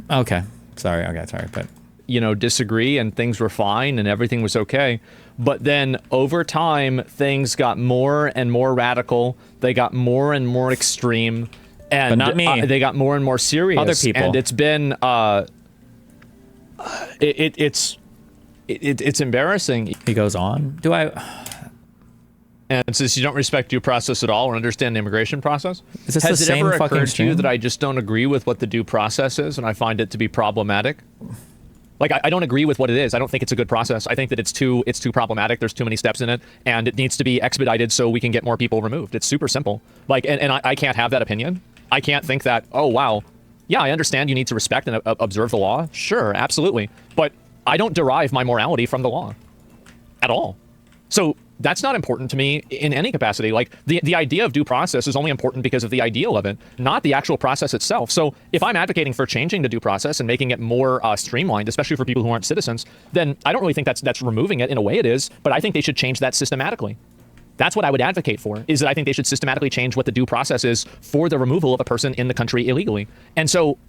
okay, sorry, but... You know, disagree, and things were fine, and everything was okay. But then, over time, things got more and more radical. They got more and more extreme. And but not me. They got more and more serious. Other people. And it's been... It's embarrassing. He goes on. And since you don't respect due process at all or understand the immigration process, is this has the it same ever fucking occurred to you stream? that I just don't agree with what the due process is, and I find it to be problematic? Like, I don't agree with what it is. I don't think it's a good process. I think that it's too problematic. There's too many steps in it, and it needs to be expedited so we can get more people removed. It's super simple. Like, and I can't have that opinion. I can't think that, oh, wow, yeah, I understand you need to respect and observe the law. Sure, absolutely. But I don't derive my morality from the law at all. So that's not important to me in any capacity. Like, the idea of due process is only important because of the ideal of it, not the actual process itself. So if I'm advocating for changing the due process and making it more streamlined, especially for people who aren't citizens, then I don't really think that's removing it. In a way it is, but I think they should change that systematically. That's what I would advocate for, is that I think they should systematically change what the due process is for the removal of a person in the country illegally. And so,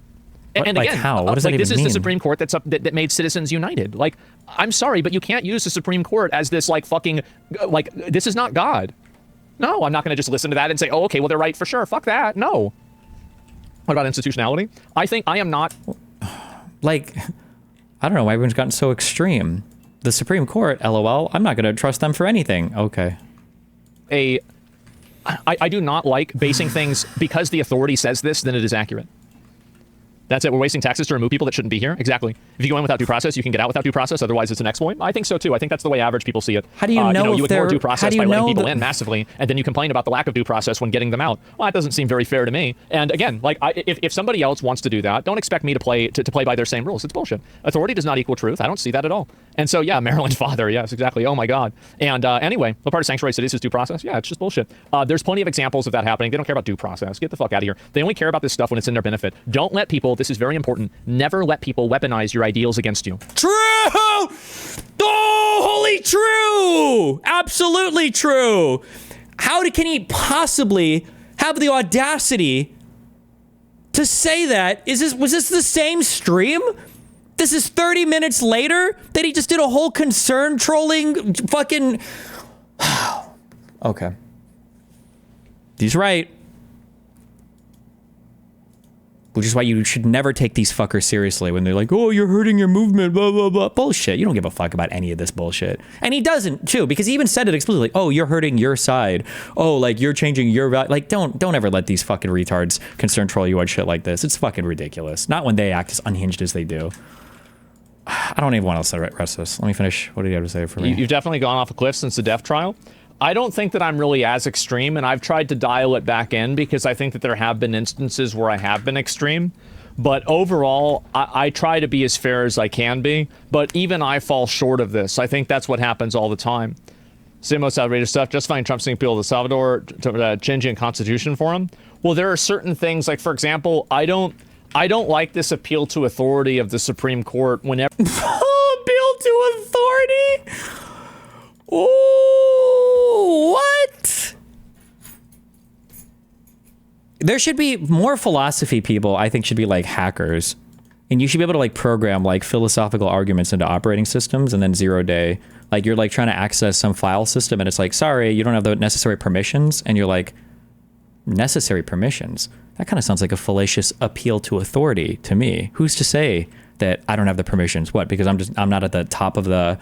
and like again, how? What does that even this is mean? the Supreme Court that made Citizens United. Like, I'm sorry, but you can't use the Supreme Court as this like fucking, like, this is not God. No, I'm not going to just listen to that and say, oh, okay, well, they're right for sure. Fuck that. No. What about institutionality? I think I am not. Like, I don't know why everyone's gotten so extreme. The Supreme Court, LOL, I'm not going to trust them for anything. Okay. I do not like basing things because the authority says this, then it is accurate. That's it. We're wasting taxes to remove people that shouldn't be here. Exactly. If you go in without due process, you can get out without due process. Otherwise, it's an exploit. I think so too. I think that's the way average people see it. How do you know you if ignore they're- due process how by do you letting know people that- in massively, and then you complain about the lack of due process when getting them out? Well, that doesn't seem very fair to me. And again, like, if somebody else wants to do that, don't expect me to play by their same rules. It's bullshit. Authority does not equal truth. I don't see that at all. And so, yeah, Maryland father. Yes, exactly. Oh my God. And anyway, what part of sanctuary cities is due process? Yeah, it's just bullshit. There's plenty of examples of that happening. They don't care about due process. Get the fuck out of here. They only care about this stuff when it's in their benefit. Don't let people. This is very important. Never let people weaponize your ideals against you. True! Oh, holy true! Absolutely true! Can he possibly have the audacity to say that? Was this the same stream? This is 30 minutes later that he just did a whole concern trolling fucking... Okay. He's right. Which is why you should never take these fuckers seriously when they're like, oh, you're hurting your movement, blah, blah, blah. Bullshit. You don't give a fuck about any of this bullshit. And he doesn't, too, because he even said it explicitly. Oh, you're hurting your side. Oh, like, you're changing your value. Like, don't ever let these fucking retards concern troll you on shit like this. It's fucking ridiculous. Not when they act as unhinged as they do. I don't even want to rest this. Let me finish. What do you have to say for me? You've definitely gone off a cliff since the death trial. I don't think that I'm really as extreme, and I've tried to dial it back in because I think that there have been instances where I have been extreme. But overall, I try to be as fair as I can be, but even I fall short of this. I think that's what happens all the time. Same most outrageous stuff, justifying Trump's appeal to El Salvador, to changing a constitution for him. Well, there are certain things, like, for example, I don't like this appeal to authority of the Supreme Court whenever... Appeal to authority? Oh, what? There should be more philosophy people, I think, should be like hackers. And you should be able to like program like philosophical arguments into operating systems and then 0 day. Like you're like trying to access some file system and it's like, sorry, you don't have the necessary permissions. And you're like, necessary permissions? That kind of sounds like a fallacious appeal to authority to me. Who's to say that I don't have the permissions? What? Because I'm not at the top of the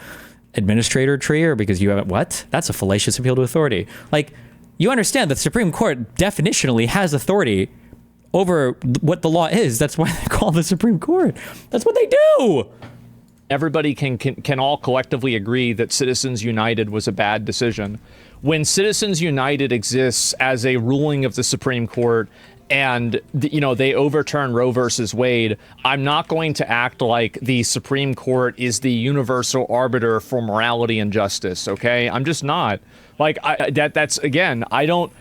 administrator tree, or because you haven't? What? That's a fallacious appeal to authority. Like, you understand that the Supreme Court definitionally has authority over what the law is. That's why they call the Supreme Court. That's what they do. Everybody can all collectively agree that Citizens United was a bad decision. When Citizens United exists as a ruling of the Supreme Court and they overturn Roe versus Wade, I'm not going to act like the Supreme Court is the universal arbiter for morality and justice. Okay, I'm just not. Like, that's again, I don't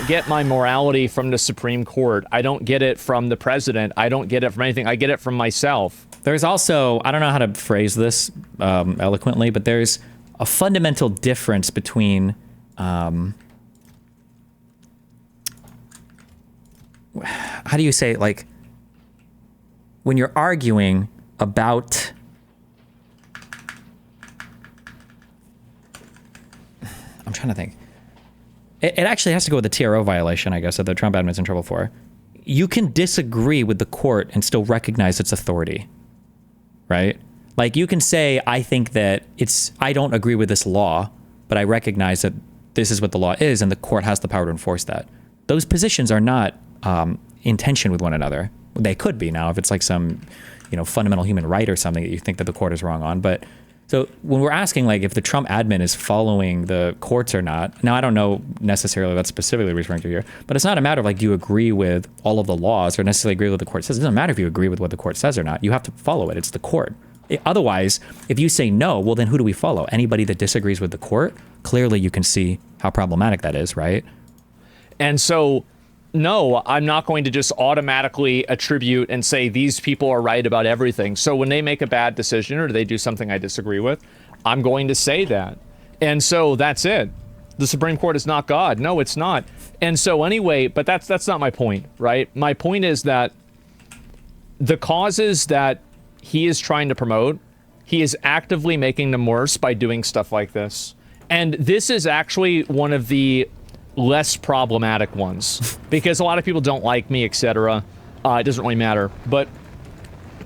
get my morality from the Supreme Court. I don't get it from the president. I don't get it from anything. I get it from myself. There's also, I don't know how to phrase this eloquently, but there's a fundamental difference between how do you say, like, when you're arguing about I'm trying to think. It actually has to go with the TRO violation, I guess, that the Trump admin's in trouble for. You can disagree with the court and still recognize its authority, right? Like, you can say, I think that I don't agree with this law, but I recognize that this is what the law is, and the court has the power to enforce that. Those positions are not in tension with one another. They could be now if it's like some, you know, fundamental human right or something that you think that the court is wrong on. But so when we're asking like if the Trump admin is following the courts or not, now I don't know necessarily what specifically referring to here, but it's not a matter of like, do you agree with all of the laws or necessarily agree with what the court says? It doesn't matter if you agree with what the court says or not. You have to follow it. It's the court. Otherwise, if you say no, well, then who do we follow? Anybody that disagrees with the court? Clearly, you can see how problematic that is, right? And so, no, I'm not going to just automatically attribute and say these people are right about everything. So when they make a bad decision or they do something I disagree with, I'm going to say that. And so that's it. The Supreme Court is not God. No, it's not. And so anyway, but that's not my point, right? My point is that the causes that he is trying to promote, he is actively making them worse by doing stuff like this. And this is actually one of the less problematic ones because a lot of people don't like me, etc. It doesn't really matter. But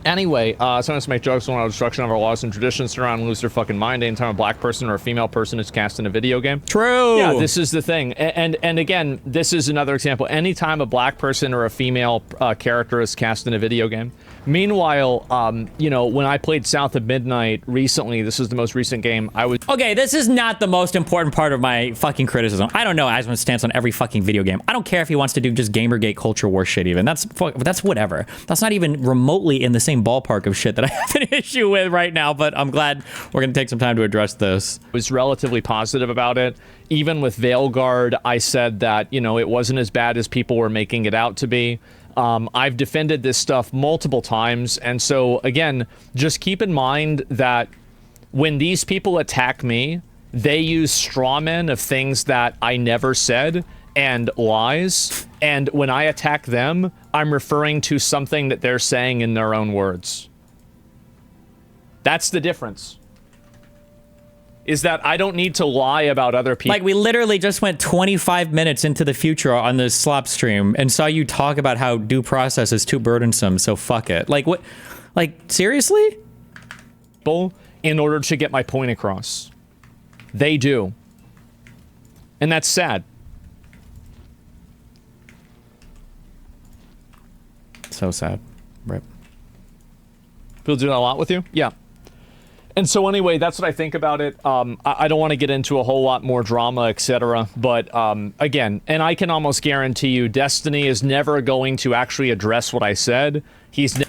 anyway, sometimes make jokes on the destruction of our laws and traditions surround lose their fucking mind anytime a black person or a female person is cast in a video game. True. Yeah, this is the thing. And again, this is another example. Anytime a black person or a female character is cast in a video game. Meanwhile, you know, when I played South of Midnight recently, this is the most recent game, I was... Okay, this is not the most important part of my fucking criticism. I don't know Asmon's stance on every fucking video game. I don't care if he wants to do just Gamergate culture war shit even. That's whatever. That's not even remotely in the same ballpark of shit that I have an issue with right now, but I'm glad we're going to take some time to address this. Was relatively positive about it. Even with Veilguard, I said that, you know, it wasn't as bad as people were making it out to be. I've defended this stuff multiple times, and so, again, just keep in mind that when these people attack me, they use straw men of things that I never said and lies, and when I attack them, I'm referring to something that they're saying in their own words. That's the difference. Is that I don't need to lie about other people. Like, we literally just went 25 minutes into the future on this slop stream and saw you talk about how due process is too burdensome, so fuck it. Like, what? Like, seriously? In order to get my point across. They do. And that's sad. So sad. Rip. People do that a lot with you? Yeah. And so anyway, that's what I think about it. I don't want to get into a whole lot more drama, etc. But again, and I can almost guarantee you, Destiny is never going to actually address what I said. He's.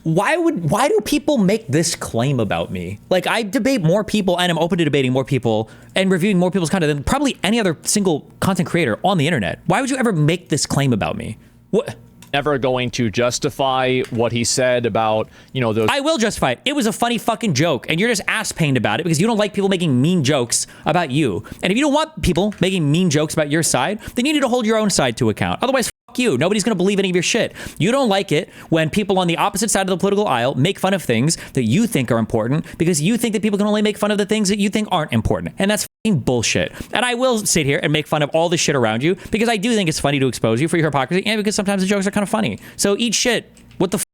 Why do people make this claim about me? Like, I debate more people and I'm open to debating more people and reviewing more people's content than probably any other single content creator on the internet. Why would you ever make this claim about me? What? Never going to justify what he said about, you know, those... I will justify it. It was a funny fucking joke, and you're just ass-pained about it because you don't like people making mean jokes about you. And if you don't want people making mean jokes about your side, then you need to hold your own side to account. Otherwise, fuck you. Nobody's gonna believe any of your shit. You don't like it when people on the opposite side of the political aisle make fun of things that you think are important because you think that people can only make fun of the things that you think aren't important. And that's fucking bullshit. And I will sit here and make fun of all the shit around you because I do think it's funny to expose you for your hypocrisy and because sometimes the jokes are kind of funny. So eat shit. What the fuck?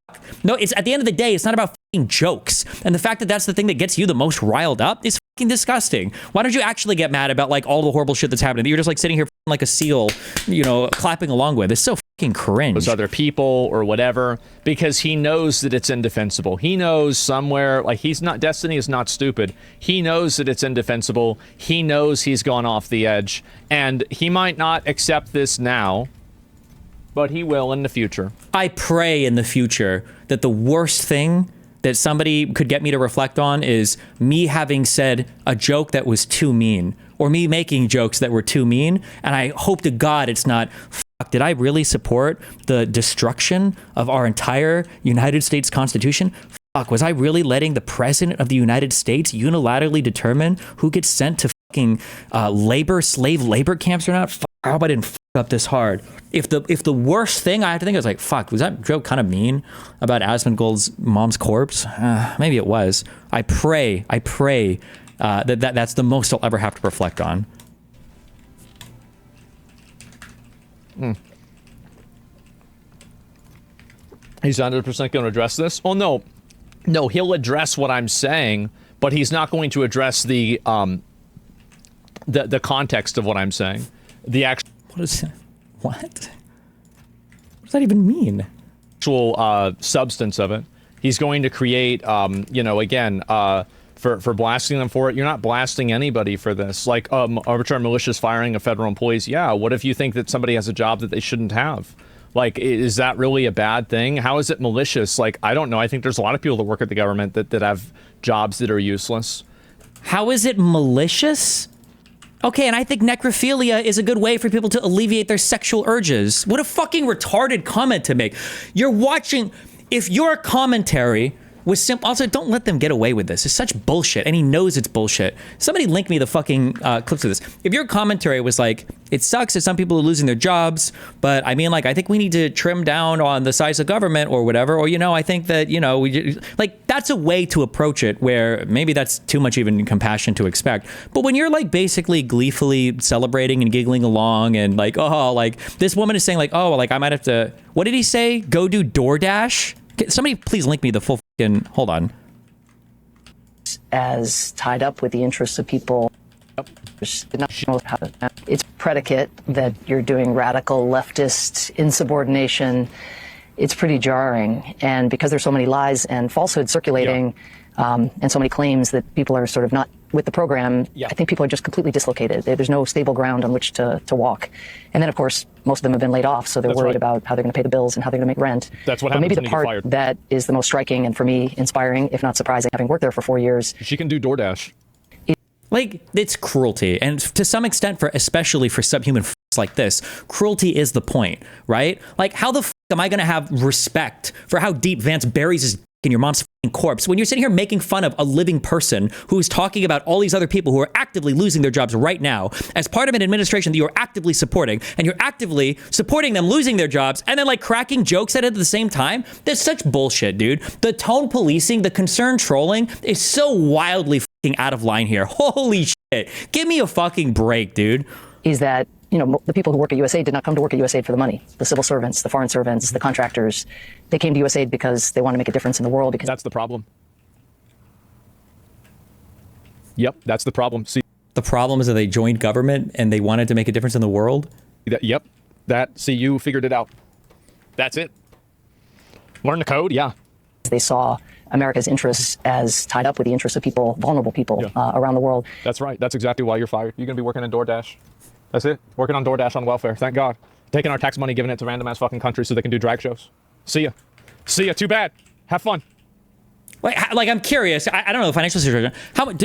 No, it's at the end of the day, it's not about fucking jokes. And the fact that that's the thing that gets you the most riled up is fucking disgusting. Why don't you actually get mad about like all the horrible shit that's happening? You're just like sitting here like a seal, you know, clapping along with. It's so fucking cringe. Those other people or whatever, because he knows that it's indefensible. He knows somewhere, like Destiny is not stupid. He knows that it's indefensible. He knows he's gone off the edge, and he might not accept this now, but he will in the future. I pray in the future that the worst thing that somebody could get me to reflect on is me having said a joke that was too mean, or me making jokes that were too mean, and I hope to God it's not, fuck, did I really support the destruction of our entire United States Constitution? Fuck, was I really letting the President of the United States unilaterally determine who gets sent to fucking slave labor camps or not? Fuck, I hope I didn't fuck up this hard. If the worst thing I have to think is like, fuck, was that joke kind of mean about Asmongold's mom's corpse? Maybe it was. I pray that's the most I'll ever have to reflect on. He's 100% going to address this? Well, no, he'll address what I'm saying, but he's not going to address the context of what I'm saying. The actual... What does that even mean? actual substance of it. He's going to create, you know, again, for blasting them for it. You're not blasting anybody for this. Like arbitrary malicious firing of federal employees. Yeah, what if you think that somebody has a job that they shouldn't have? Like, is that really a bad thing? How is it malicious? Like, I don't know. I think there's a lot of people that work at the government that have jobs that are useless. How is it malicious? Okay, and I think necrophilia is a good way for people to alleviate their sexual urges. What a fucking retarded comment to make. You're watching... If your commentary was simple... Also, don't let them get away with this. It's such bullshit, and he knows it's bullshit. Somebody link me the fucking clips of this. If your commentary was like, it sucks that some people are losing their jobs, but I mean, like, I think we need to trim down on the size of government or whatever, or, you know, I think that, you know, like, that's a way to approach it where maybe that's too much even compassion to expect. But when you're, like, basically gleefully celebrating and giggling along and, like, oh, like, this woman is saying, like, oh, like, I might have to... What did he say? Go do DoorDash? Somebody please link me the full fucking... Hold on. As tied up with the interests of people. It's predicate that you're doing radical leftist insubordination. It's pretty jarring. And because there's so many lies and falsehoods circulating, and so many claims that people are sort of not with the program, I think people are just completely dislocated. There's no stable ground on which to walk. And then, of course, most of them have been laid off, so they're worried about how they're going to pay the bills and how they're going to make rent. That's what but happens maybe the part that is the most striking and, for me, inspiring, if not surprising, having worked there for 4 years. She can do DoorDash. Like, it's cruelty. And to some extent, especially for subhuman like this, cruelty is the point, right? Like, how the am I going to have respect for how deep Vance buries his in your mom's corpse when you're sitting here making fun of a living person who is talking about all these other people who are actively losing their jobs right now as part of an administration that you're actively supporting, and you're actively supporting them losing their jobs and then, like, cracking jokes at it at the same time? That's such bullshit, dude. The tone policing, the concern trolling is so wildly fucking out of line here. Holy shit. Give me a fucking break, dude. Is that, you know, the people who work at USAID did not come to work at USAID for the money. The civil servants, the foreign servants, the contractors, they came to USAID because they want to make a difference in the world. Because that's the problem. Yep, that's the problem. See, the problem is that they joined government and they wanted to make a difference in the world. Yep, see, you figured it out. That's it. Learn the code, yeah. They saw America's interests as tied up with the interests of people, vulnerable people around the world. That's right. That's exactly why you're fired. You're going to be working in DoorDash. That's it. Working on DoorDash on welfare. Thank God. Taking our tax money, giving it to random ass fucking countries so they can do drag shows. See ya. See ya. Too bad. Have fun. Like, I'm curious. I don't know the financial situation. How much?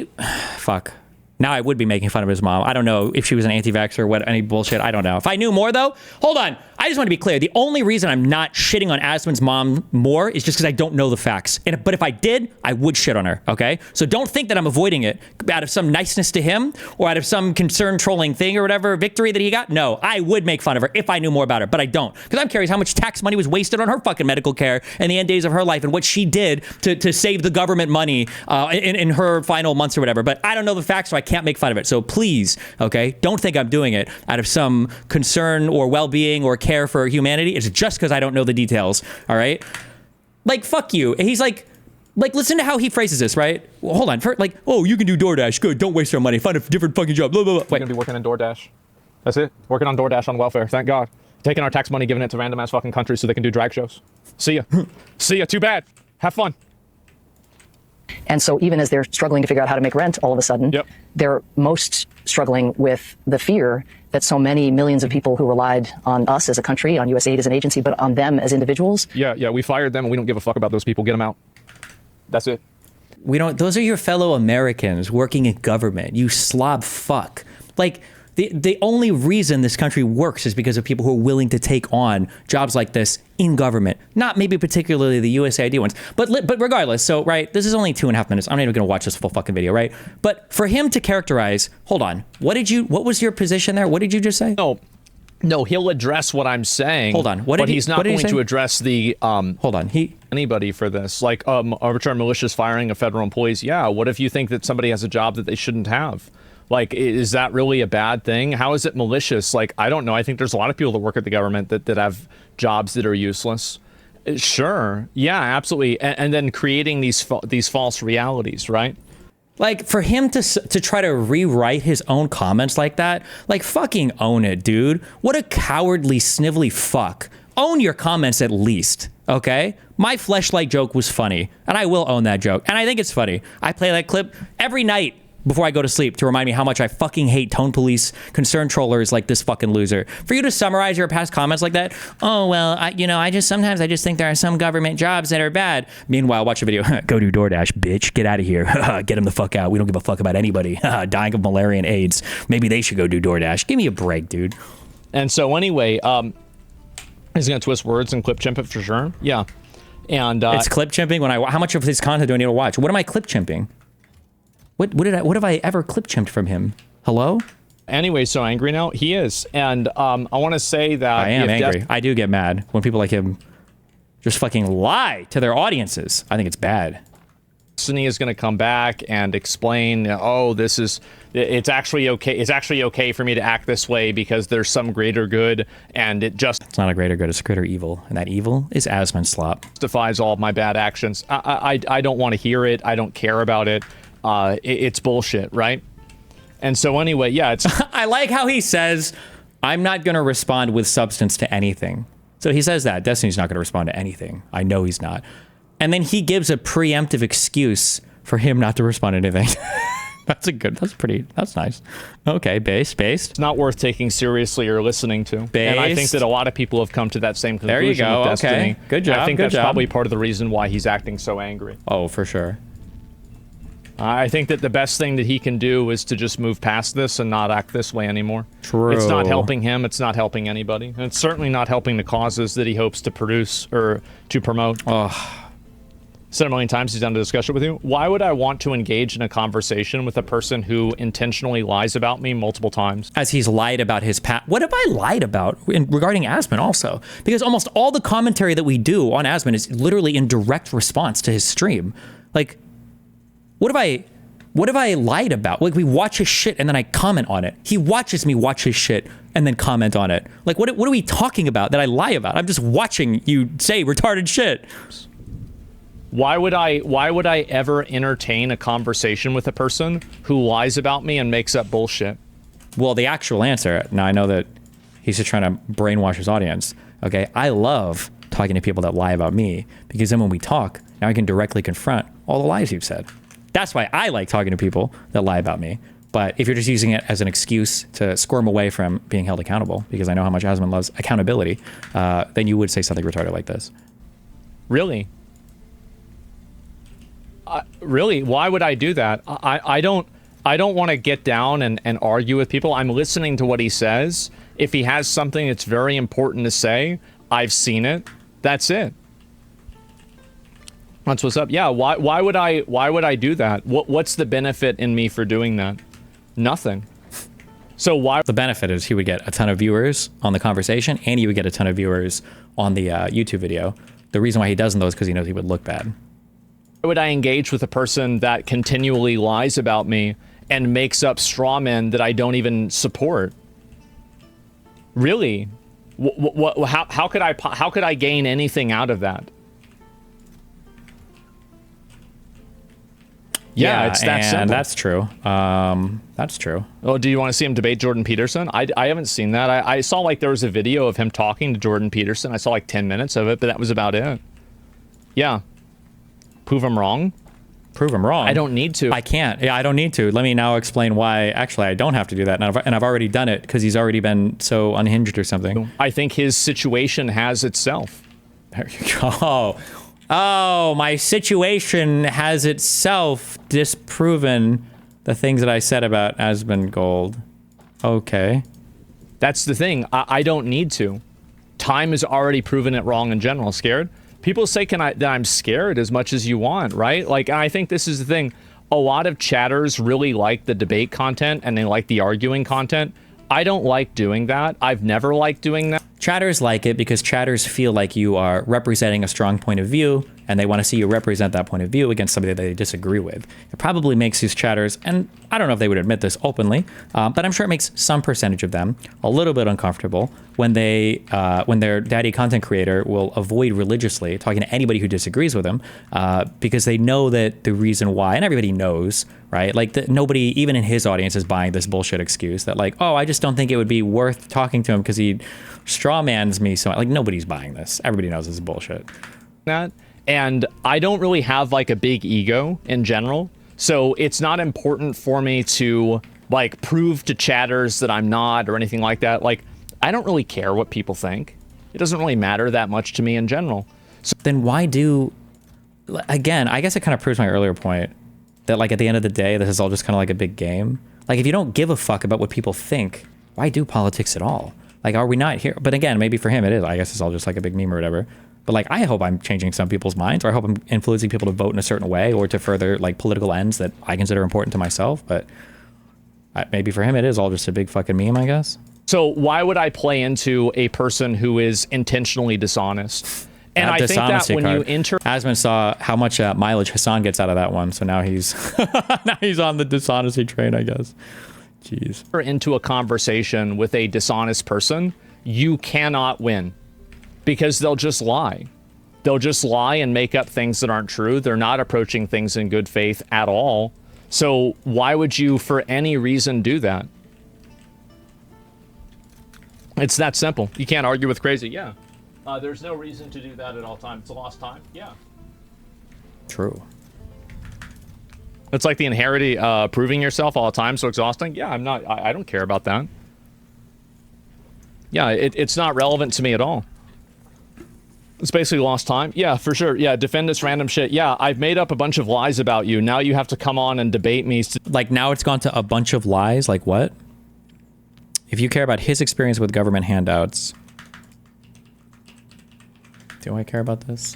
Fuck. Now I would be making fun of his mom. I don't know if she was an anti-vaxxer or what, any bullshit. I don't know. If I knew more, though, hold on. I just want to be clear. The only reason I'm not shitting on Asmon's mom more is just because I don't know the facts. But if I did, I would shit on her, okay? So don't think that I'm avoiding it out of some niceness to him or out of some concern trolling thing or whatever victory that he got. No, I would make fun of her if I knew more about her, but I don't. Because I'm curious how much tax money was wasted on her fucking medical care in the end days of her life and what she did to save the government money in her final months or whatever. But I don't know the facts, so I can't make fun of it. So please, okay, don't think I'm doing it out of some concern or well-being or care for humanity. It's just because I don't know the details, all right? Like, fuck you. He's like, listen to how he phrases this, right? Well, hold on. Like, oh, you can do DoorDash. Good. Don't waste our money. Find a different fucking job. Blah, blah, blah. Wait. We're going to be working in DoorDash. That's it. Working on DoorDash on welfare. Thank God. Taking our tax money, giving it to random ass fucking countries so they can do drag shows. See ya. See ya. Too bad. Have fun. And so even as they're struggling to figure out how to make rent all of a sudden, they're most struggling with the fear that so many millions of people who relied on us as a country, on USAID as an agency, but on them as individuals. Yeah, we fired them and we don't give a fuck about those people. Get them out. That's it. We don't, those are your fellow Americans working in government. You slob fuck. Like, the only reason this country works is because of people who are willing to take on jobs like this in government. Not maybe particularly the USAID ones, but regardless. So, right, this is only 2.5 minutes. I'm not even going to watch this full fucking video, right? But for him to characterize, hold on, what was your position there? What did you just say? No, he'll address what I'm saying. Hold on, but he's not going to address the hold on, anybody for this, like arbitrary malicious firing of federal employees. Yeah, what if you think that somebody has a job that they shouldn't have? Like, is that really a bad thing? How is it malicious? Like, I don't know. I think there's a lot of people that work at the government that have jobs that are useless. Sure. Yeah, absolutely. And then creating these false realities, right? Like, for him to try to rewrite his own comments like that, like, fucking own it, dude. What a cowardly, snivelly fuck. Own your comments at least. Okay? My fleshlight joke was funny, and I will own that joke, and I think it's funny. I play that clip every night before I go to sleep to remind me how much I fucking hate tone police, concerned trollers like this fucking loser. For you to summarize your past comments like that, oh, well, sometimes I just think there are some government jobs that are bad. Meanwhile, watch a video. Go do DoorDash, bitch. Get out of here. Get him the fuck out. We don't give a fuck about anybody dying of malaria and AIDS. Maybe they should go do DoorDash. Give me a break, dude. And so anyway, he's gonna twist words and clip chimp it for sure. Yeah, and it's clip chimping. How much of his content do I need to watch? What am I clip chimping? What have I ever clip chimped from him? Hello? Anyway, so angry now? He is. And I want to say that... I am angry. I do get mad when people like him just fucking lie to their audiences. I think it's bad. Destiny is going to come back and explain, oh, it's actually okay. It's actually okay for me to act this way because there's some greater good, and it's not a greater good, it's a greater evil. And that evil is Asmon Slop. Justifies all of my bad actions. I don't want to hear it. I don't care about it. It's bullshit, right? And so anyway, yeah, it's... I like how he says, I'm not going to respond with substance to anything. So he says that. Destiny's not going to respond to anything. I know he's not. And then he gives a preemptive excuse for him not to respond to anything. That's nice. Okay, based. It's not worth taking seriously or listening to. Based. And I think that a lot of people have come to that same conclusion. There you go. With Destiny. Okay, good job. I think good that's job. probably part of the reason why he's acting so angry. Oh, for sure. I think that the best thing that he can do is to just move past this and not act this way anymore. True. It's not helping him. It's not helping anybody. And it's certainly not helping the causes that he hopes to produce or to promote. Said a million times he's done a discussion with you. Why would I want to engage in a conversation with a person who intentionally lies about me multiple times? As he's lied about his past. What have I lied about regarding Asmon also? Because almost all the commentary that we do on Asmon is literally in direct response to his stream. Like, what have I lied about? Like, we watch his shit and then I comment on it. He watches me watch his shit and then comment on it. Like, what are we talking about that I lie about? I'm just watching you say retarded shit. Why would I ever entertain a conversation with a person who lies about me and makes up bullshit? Well, the actual answer, now I know that he's just trying to brainwash his audience. Okay, I love talking to people that lie about me because then when we talk, now I can directly confront all the lies you've said. That's why I like talking to people that lie about me. But if you're just using it as an excuse to squirm away from being held accountable, because I know how much Asmon loves accountability, then you would say something retarded like this. Really? Really? Why would I do that? I don't want to get down and argue with people. I'm listening to what he says. If he has something that's very important to say, I've seen it. That's it. That's what's up. Yeah, why would I do that? What's the benefit in me for doing that? Nothing. So why? The benefit is he would get a ton of viewers on the conversation and he would get a ton of viewers on the YouTube video. The reason why he doesn't though is because he knows he would look bad. Why would I engage with a person that continually lies about me and makes up straw men that I don't even support? Really? How could I gain anything out of that? Yeah, it's that simple. That's true. That's true. Oh, do you want to see him debate Jordan Peterson? I haven't seen that. I saw like there was a video of him talking to Jordan Peterson. I saw like 10 minutes of it, but that was about it. Yeah. Prove him wrong? Prove him wrong? I don't need to. I can't. Yeah, I don't need to. Let me now explain why actually I don't have to do that. And I've already done it because he's already been so unhinged or something. I think his situation has itself. There you go. Oh, my situation has itself disproven the things that I said about Asmongold. Okay. That's the thing. I don't need to. Time has already proven it wrong in general. Scared? People say that I'm scared as much as you want, right? Like, I think this is the thing. A lot of chatters really like the debate content and they like the arguing content. I don't like doing that. I've never liked doing that. Chatters like it because chatters feel like you are representing a strong point of view and they want to see you represent that point of view against somebody that they disagree with. It probably makes these chatters, and I don't know if they would admit this openly, but I'm sure it makes some percentage of them a little bit uncomfortable when when their daddy content creator will avoid religiously talking to anybody who disagrees with them, because they know that the reason why, and everybody knows, right? Like nobody, even in his audience, is buying this bullshit excuse that like, oh, I just don't think it would be worth talking to him because he strawmans me. So like nobody's buying this. Everybody knows this is bullshit. That. And I don't really have like a big ego in general. So it's not important for me to like prove to chatters that I'm not or anything like that. Like, I don't really care what people think. It doesn't really matter that much to me in general. So then why again, I guess it kind of proves my earlier point that like at the end of the day, this is all just kind of like a big game. Like if you don't give a fuck about what people think, why do politics at all? Like, are we not here? But again, maybe for him it is. I guess it's all just like a big meme or whatever. But like, I hope I'm changing some people's minds, or I hope I'm influencing people to vote in a certain way or to further like political ends that I consider important to myself. But maybe for him, it is all just a big fucking meme, I guess. So why would I play into a person who is intentionally dishonest? And I think that when you enter... Asmon saw how much mileage Hassan gets out of that one. So now he's now he's on the dishonesty train, I guess. Jeez. Into a conversation with a dishonest person, you cannot win. Because they'll just lie. They'll just lie and make up things that aren't true. They're not approaching things in good faith at all. So why would you, for any reason, do that? It's that simple. You can't argue with crazy. Yeah. There's no reason to do that at all times. It's a lost time. Yeah. True. It's like the inherited proving yourself all the time so exhausting. Yeah, I'm not. I don't care about that. Yeah, it's not relevant to me at all. It's basically lost time. Yeah, for sure. Yeah, defend this random shit. Yeah, I've made up a bunch of lies about you. Now you have to come on and debate me. Like, now it's gone to a bunch of lies? Like, what? If you care about his experience with government handouts... Do I care about this?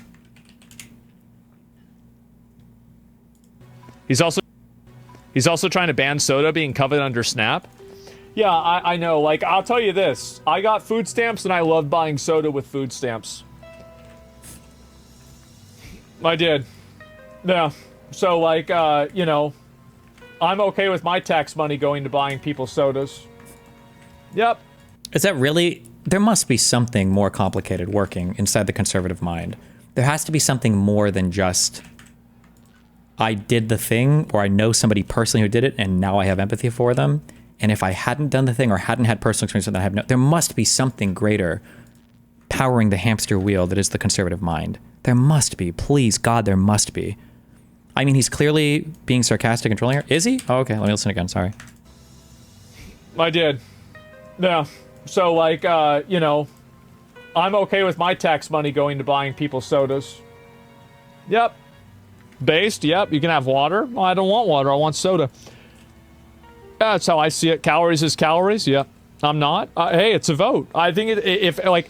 He's also trying to ban soda being covered under SNAP. Yeah, I know. Like, I'll tell you this. I got food stamps and I love buying soda with food stamps. I did. Yeah. So, like, you know, I'm okay with my tax money going to buying people sodas. Yep. Is that really... There must be something more complicated working inside the conservative mind. There has to be something more than just... I did the thing, or I know somebody personally who did it, and now I have empathy for them. And if I hadn't done the thing or hadn't had personal experience with it, I have no... There must be something greater powering the hamster wheel that is the conservative mind. There must be. Please, God, there must be. I mean, he's clearly being sarcastic and trolling her. Is he? Oh, okay. Let me listen again. Sorry. I did. Yeah. So, like, you know, I'm okay with my tax money going to buying people sodas. Yep. Based, yep. You can have water. Well, I don't want water. I want soda. Yeah, that's how I see it. Calories is calories. Yep. I'm not. Hey, it's a vote. I think if like,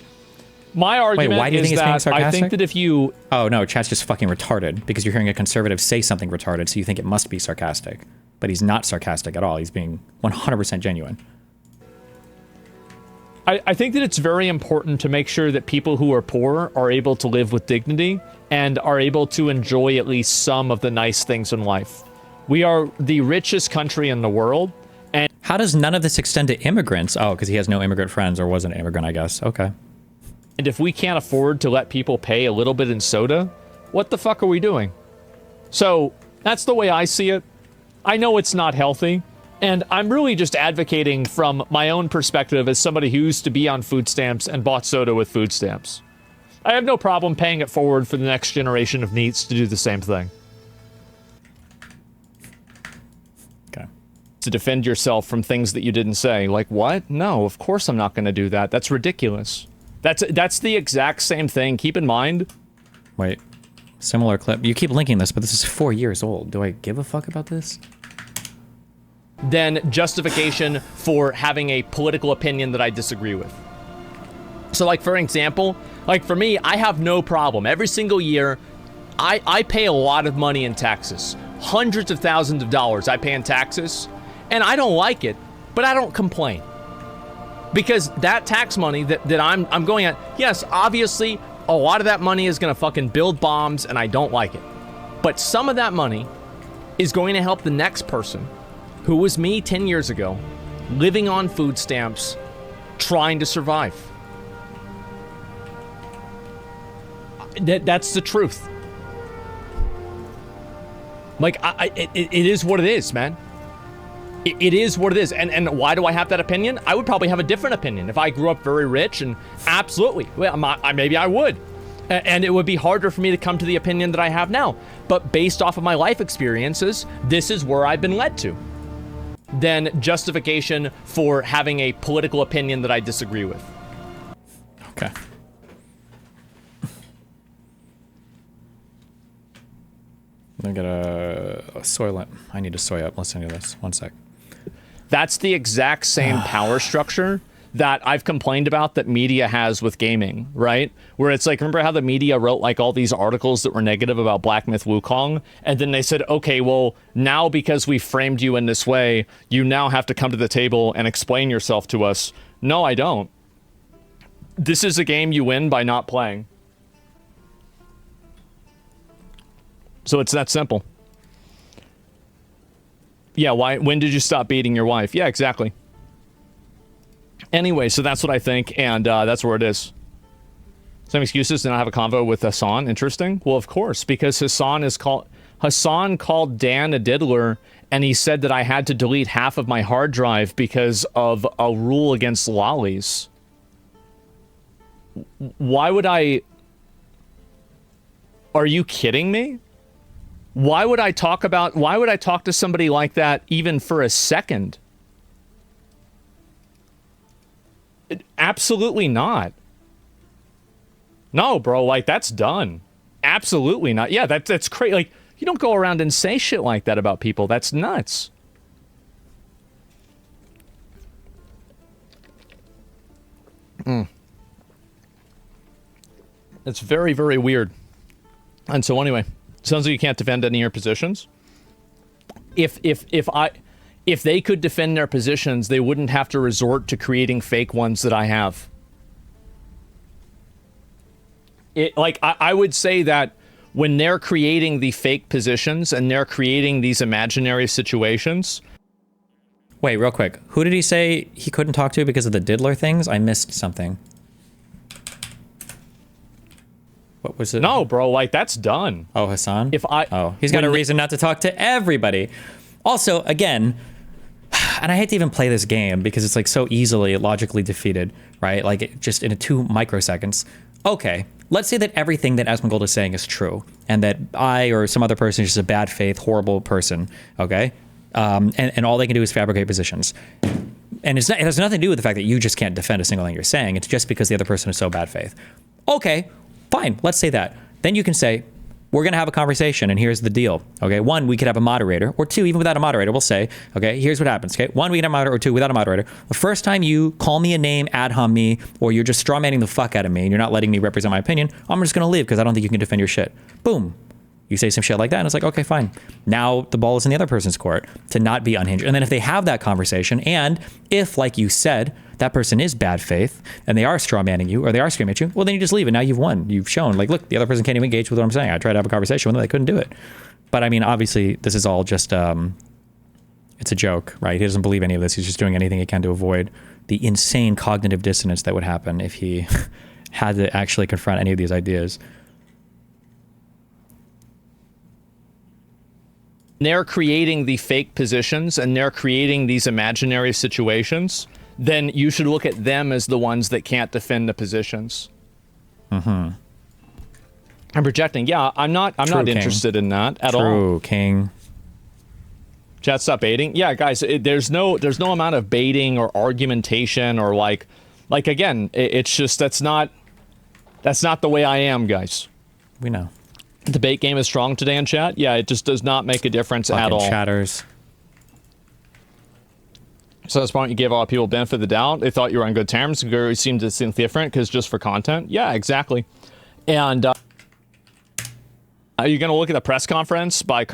my argument Wait, why do you think it's being sarcastic? I think that if you... Oh, no, chat's just fucking retarded because you're hearing a conservative say something retarded, so you think it must be sarcastic. But he's not sarcastic at all. He's being 100% genuine. I think that it's very important to make sure that people who are poor are able to live with dignity and are able to enjoy at least some of the nice things in life. We are the richest country in the world. And how does none of this extend to immigrants? Oh, because he has no immigrant friends or wasn't an immigrant, I guess. Okay. And if we can't afford to let people pay a little bit in soda, what the fuck are we doing? So that's the way I see it. I know it's not healthy. And I'm really just advocating from my own perspective as somebody who used to be on food stamps and bought soda with food stamps. I have no problem paying it forward for the next generation of NEETs to do the same thing. Okay. To defend yourself from things that you didn't say. Like, what? No, of course I'm not going to do that. That's ridiculous. That's the exact same thing. Keep in mind. Wait. Similar clip. You keep linking this, but this is 4 years old. Do I give a fuck about this? Than justification for having a political opinion that I disagree with. So, like, for example, like, for me, I have no problem. Every single year, I pay a lot of money in taxes. Hundreds of thousands of dollars I pay in taxes, and I don't like it, but I don't complain. Because that tax money that I'm going at, yes, obviously, A lot of that money is going to fucking build bombs, and I don't like it. But some of that money is going to help the next person, who was me 10 years ago, living on food stamps, trying to survive. That's the truth. Like, it is what it is, man. It is what it is. And why do I have that opinion? I would probably have a different opinion if I grew up very rich, and absolutely, well, maybe I would. And it would be harder for me to come to the opinion that I have now. But based off of my life experiences, this is where I've been led to. Then justification for having a political opinion that I disagree with. Okay. I got a soy up. I need to soy up. Listen to this. One sec. That's the exact same power structure that I've complained about that media has with gaming, right? Where it's like, remember how the media wrote like all these articles that were negative about Black Myth Wukong? And then they said, okay, well, now because we framed you in this way, you now have to come to the table and explain yourself to us. No, I don't. This is a game you win by not playing. So it's that simple. Yeah, when did you stop beating your wife? Yeah, exactly. Anyway, so that's what I think, and that's where it is. Some excuses to not have a convo with Hassan. Interesting. Well, of course, because Hassan called Dan a diddler, and he said that I had to delete half of my hard drive because of a rule against lollies. Why would I... Are you kidding me? Why would I talk to somebody like that even for a second? Absolutely not. No, bro, like, that's done. Absolutely not. Yeah, that's crazy. Like, you don't go around and say shit like that about people. That's nuts. It's very, very weird. And so anyway, sounds like you can't defend any of your positions. If they could defend their positions, they wouldn't have to resort to creating fake ones that I have. I would say that when they're creating the fake positions and they're creating these imaginary situations. Wait, real quick. Who did he say he couldn't talk to because of the diddler things? I missed something. What was it? No, bro, like, that's done. Oh, Hassan? Oh, he's got a reason not to talk to everybody. Also, again, and I hate to even play this game because it's like so easily logically defeated, right? Like, just in 2 microseconds. Okay, let's say that everything that Asmongold is saying is true, and that I or some other person is just a bad faith, horrible person, okay? And all they can do is fabricate positions. And it has nothing to do with the fact that you just can't defend a single thing you're saying. It's just because the other person is so bad faith. Okay, fine, let's say that. Then you can say, we're going to have a conversation, and here's the deal. Okay, 1, we could have a moderator, or 2, even without a moderator, we'll say, okay, here's what happens. Okay, 1, we can have a moderator, or 2, without a moderator. The first time you call me a name, ad hom me, or you're just strawmanning the fuck out of me, and you're not letting me represent my opinion, I'm just going to leave because I don't think you can defend your shit. Boom. You say some shit like that, and it's like, okay, fine. Now the ball is in the other person's court to not be unhinged. And then if they have that conversation, and if, like you said, that person is bad faith, and they are strawmanning you, or they are screaming at you, well, then you just leave, and now you've won. You've shown, like, look, the other person can't even engage with what I'm saying. I tried to have a conversation with them, they couldn't do it. But, I mean, obviously, this is all just, it's a joke, right? He doesn't believe any of this. He's just doing anything he can to avoid the insane cognitive dissonance that would happen if he had to actually confront any of these ideas. They're creating the fake positions and they're creating these imaginary situations, then you should look at them as the ones that can't defend the positions. Mm-hmm. I'm projecting. Yeah, I'm not interested in that at all. True, King. Chat, stop baiting. Yeah, guys, there's no amount of baiting or argumentation or like again, it's just that's not the way I am, guys. We know. The bait game is strong today in chat. Yeah, it just does not make a difference at all. Chatters. So that's why you gave a lot of people benefit of the doubt. They thought you were on good terms. You seemed to think different because just for content. Yeah, exactly. And are you going to look at the press conference by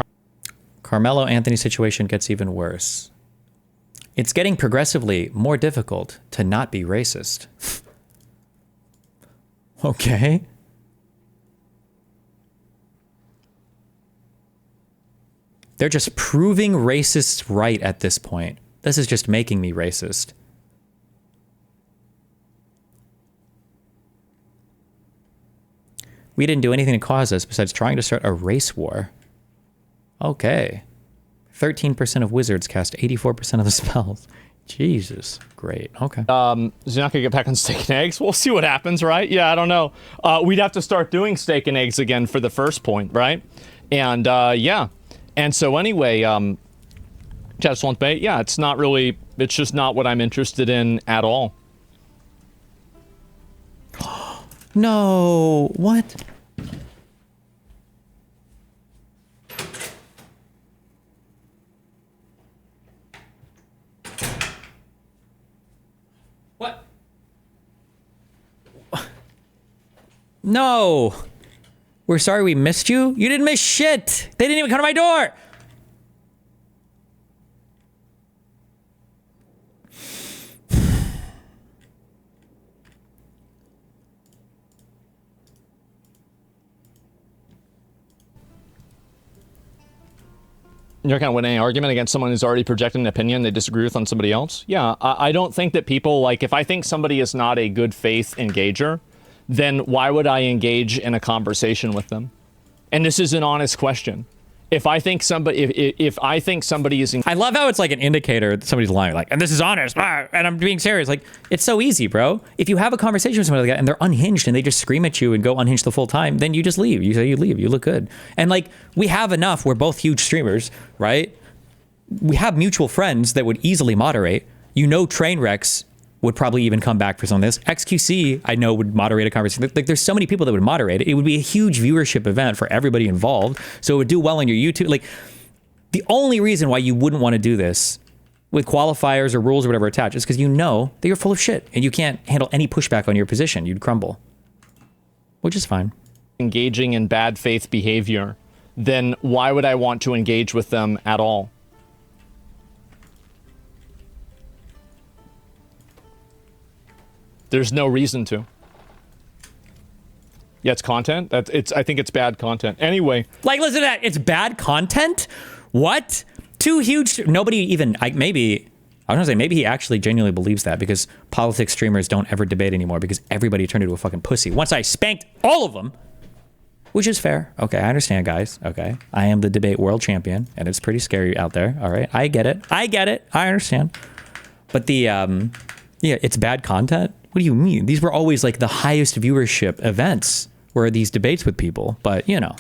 Carmelo Anthony's situation gets even worse. It's getting progressively more difficult to not be racist. Okay. They're just proving racists right at this point. This is just making me racist. We didn't do anything to cause this besides trying to start a race war. Okay. 13% of wizards cast 84% of the spells. Jesus. Great. Okay. So you're not gonna get back on steak and eggs? We'll see what happens, right? Yeah, I don't know. We'd have to start doing steak and eggs again for the first point, right? And yeah. And so anyway, just one bait. Yeah, it's not really. It's just not what I'm interested in at all. No. What? What? No. We're sorry we missed you. You didn't miss shit. They didn't even come to my door. You're not going to win any argument against someone who's already projected an opinion they disagree with on somebody else? Yeah, I don't think that people, like, if I think somebody is not a good faith engager, then why would I engage in a conversation with them? And this is an honest question. If I think somebody, if I think somebody is, I love how it's like an indicator that somebody's lying, like, and this is honest, and I'm being serious. Like, it's so easy, bro. If you have a conversation with somebody like that and they're unhinged and they just scream at you and go unhinged the full time, then you just leave. You say you leave. You look good. And like, we have enough. We're both huge streamers, right? We have mutual friends that would easily moderate. You know, train wrecks would probably even come back for some of this. XQC, I know, would moderate a conversation. Like, there's so many people that would moderate it. It would be a huge viewership event for everybody involved. So it would do well on your YouTube. Like, the only reason why you wouldn't want to do this with qualifiers or rules or whatever attached is because you know that you're full of shit and you can't handle any pushback on your position. You'd crumble, which is fine. Engaging in bad faith behavior, then why would I want to engage with them at all? There's no reason to. Yeah, it's content. I think it's bad content. Anyway. Like, listen to that. It's bad content? What? Two huge... Nobody even... maybe... I was gonna say, maybe he actually genuinely believes that because politics streamers don't ever debate anymore because everybody turned into a fucking pussy. Once I spanked all of them, which is fair. Okay, I understand, guys. Okay. I am the debate world champion, and it's pretty scary out there. All right. I get it. I understand. But the... yeah, it's bad content? What do you mean? These were always like the highest viewership events were these debates with people, but you know.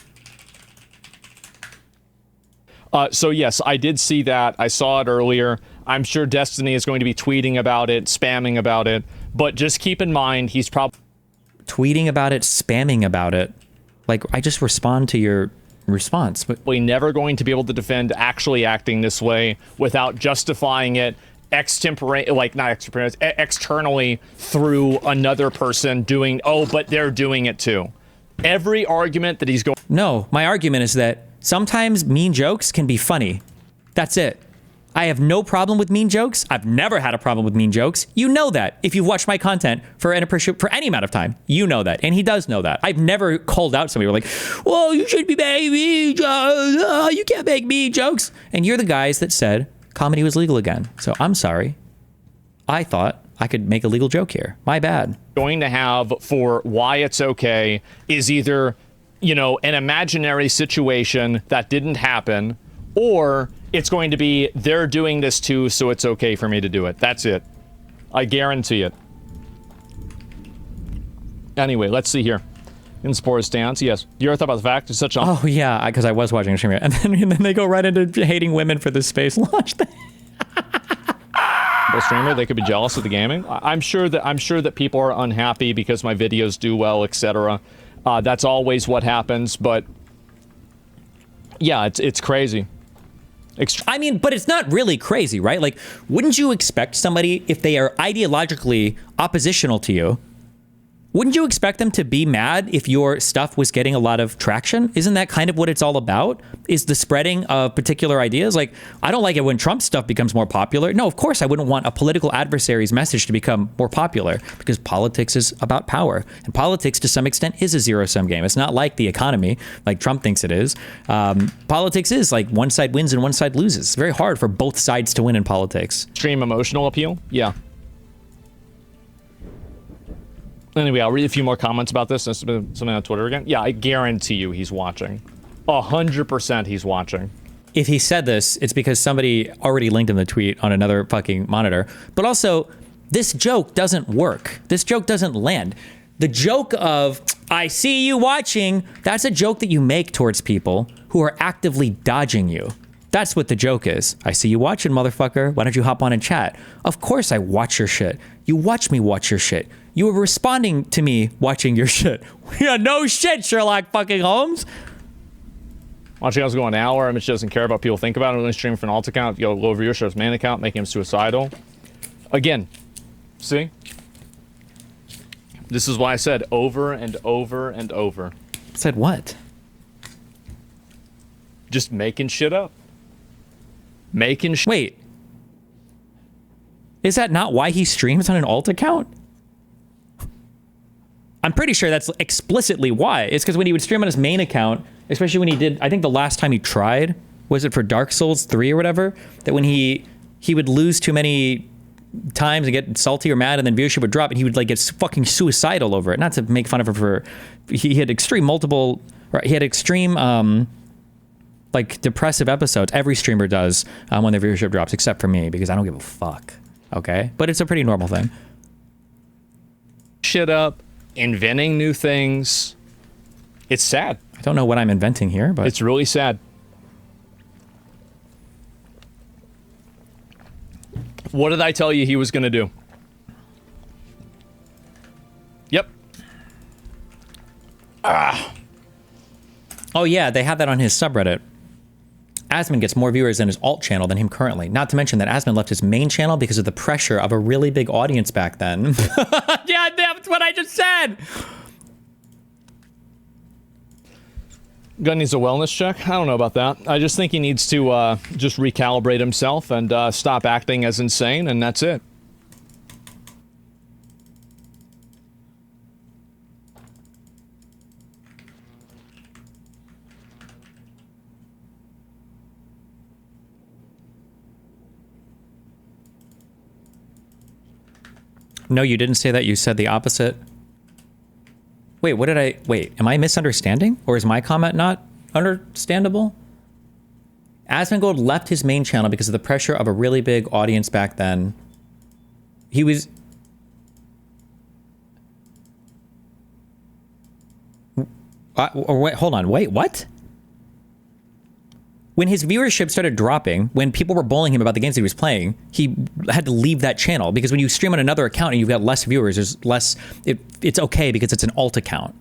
So yes, I did see that. I saw it earlier. I'm sure Destiny is going to be tweeting about it, spamming about it, but just keep in mind he's probably tweeting about it, spamming about it. Like, I just respond to your response, but never going to be able to defend actually acting this way without justifying it externally through another person doing, oh, but they're doing it too. Every argument that he's going... No, my argument is that sometimes mean jokes can be funny. That's it. I have no problem with mean jokes. I've never had a problem with mean jokes. You know that. If you've watched my content for any amount of time, you know that. And he does know that. I've never called out somebody like, well, you should be making mean jokes. You can't make mean jokes. And you're the guys that said comedy was legal again. So I'm sorry. I thought I could make a legal joke here. My bad. Going to have for why it's okay is either, you know, an imaginary situation that didn't happen, or it's going to be they're doing this too, so it's okay for me to do it. That's it. I guarantee it. Anyway, let's see here. In Spores stance, yes. You ever thought about the fact it's such a... Oh, yeah, because I was watching a stream, and then they go right into hating women for this space launch thing. streamer, they could be jealous of the gaming. I'm sure that people are unhappy because my videos do well, etc. That's always what happens, but yeah, it's crazy. I mean, but it's not really crazy, right? Like, wouldn't you expect somebody, if they are ideologically oppositional to you, Wouldn't you expect them to be mad if your stuff was getting a lot of traction? Isn't that kind of what it's all about? Is the spreading of particular ideas? Like, I don't like it when Trump stuff becomes more popular. No, of course I wouldn't want a political adversary's message to become more popular, because politics is about power. And politics, to some extent, is a zero-sum game. It's not like the economy, like Trump thinks it is. Politics is like one side wins and one side loses. It's very hard for both sides to win in politics. Extreme emotional appeal? Yeah. Anyway, I'll read a few more comments about this. There's been something on Twitter again. Yeah, I guarantee you he's watching. 100% he's watching. If he said this, it's because somebody already linked him the tweet on another fucking monitor. But also, this joke doesn't work. This joke doesn't land. The joke of, I see you watching, that's a joke that you make towards people who are actively dodging you. That's what the joke is. I see you watching, motherfucker. Why don't you hop on and chat? Of course I watch your shit. You watch me watch your shit. You were responding to me watching your shit. Yeah, no shit, Sherlock fucking Holmes. Watching us go an hour, and Mitch doesn't care about people think about it. Only streaming for an alt account, go low viewership, main account, making him suicidal. Again, see? This is why I said over and over and over. Said what? Just making shit up. Making shit. Wait. Is that not why he streams on an alt account? I'm pretty sure that's explicitly why. It's because when he would stream on his main account, especially when he did, I think the last time he tried, was it for Dark Souls 3 or whatever? That when he would lose too many times and get salty or mad, and then viewership would drop, and he would like get fucking suicidal over it. Not to make fun of him for, he had extreme like depressive episodes. Every streamer does when their viewership drops, except for me, because I don't give a fuck. Okay? But it's a pretty normal thing. Shit up. Inventing new things. It's sad. I don't know what I'm inventing here, but it's really sad. What did I tell you he was gonna do? Yep. Oh yeah, they have that on his subreddit. Asmon gets more viewers in his alt channel than him currently. Not to mention that Asmon left his main channel because of the pressure of a really big audience back then. Yeah, that's what I just said! Gunn needs a wellness check? I don't know about that. I just think he needs to just recalibrate himself and stop acting as insane, and that's it. No, you didn't say that. You said the opposite. Wait, what did I... Wait, am I misunderstanding? Or is my comment not understandable? Asmongold left his main channel because of the pressure of a really big audience back then. He was... wait, hold on. Wait, what? When his viewership started dropping, when people were bullying him about the games that he was playing, he had to leave that channel, because when you stream on another account and you've got less viewers, there's less, it's okay because it's an alt account.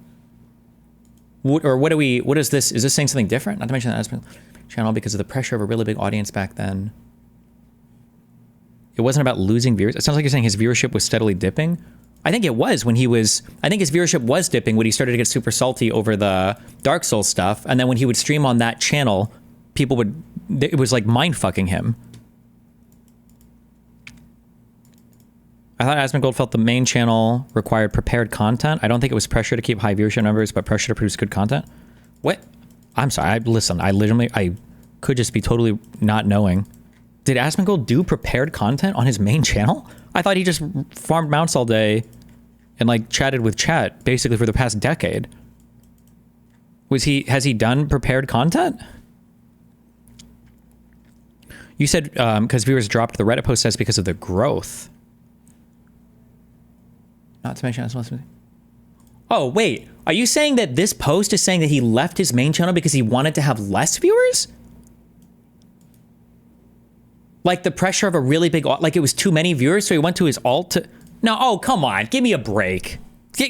What is this? Is this saying something different? Not to mention that channel because of the pressure of a really big audience back then. It wasn't about losing viewers. It sounds like you're saying his viewership was steadily dipping. I think it was when he was, I think his viewership was dipping when he started to get super salty over the Dark Souls stuff. And then when he would stream on that channel, people would, it was like mind fucking him. I thought Asmongold felt the main channel required prepared content. I don't think it was pressure to keep high viewership numbers, but pressure to produce good content. What? I'm sorry. Listen, I could just be totally not knowing. Did Asmongold do prepared content on his main channel? I thought he just farmed mounts all day and like chatted with chat basically for the past decade. Has he done prepared content? You said because viewers dropped, the Reddit post says because of the growth. Not to mention, oh wait, are you saying that this post is saying that he left his main channel because he wanted to have less viewers? Like the pressure of a really big, like it was too many viewers, so he went to his alt to, no, oh come on, give me a break.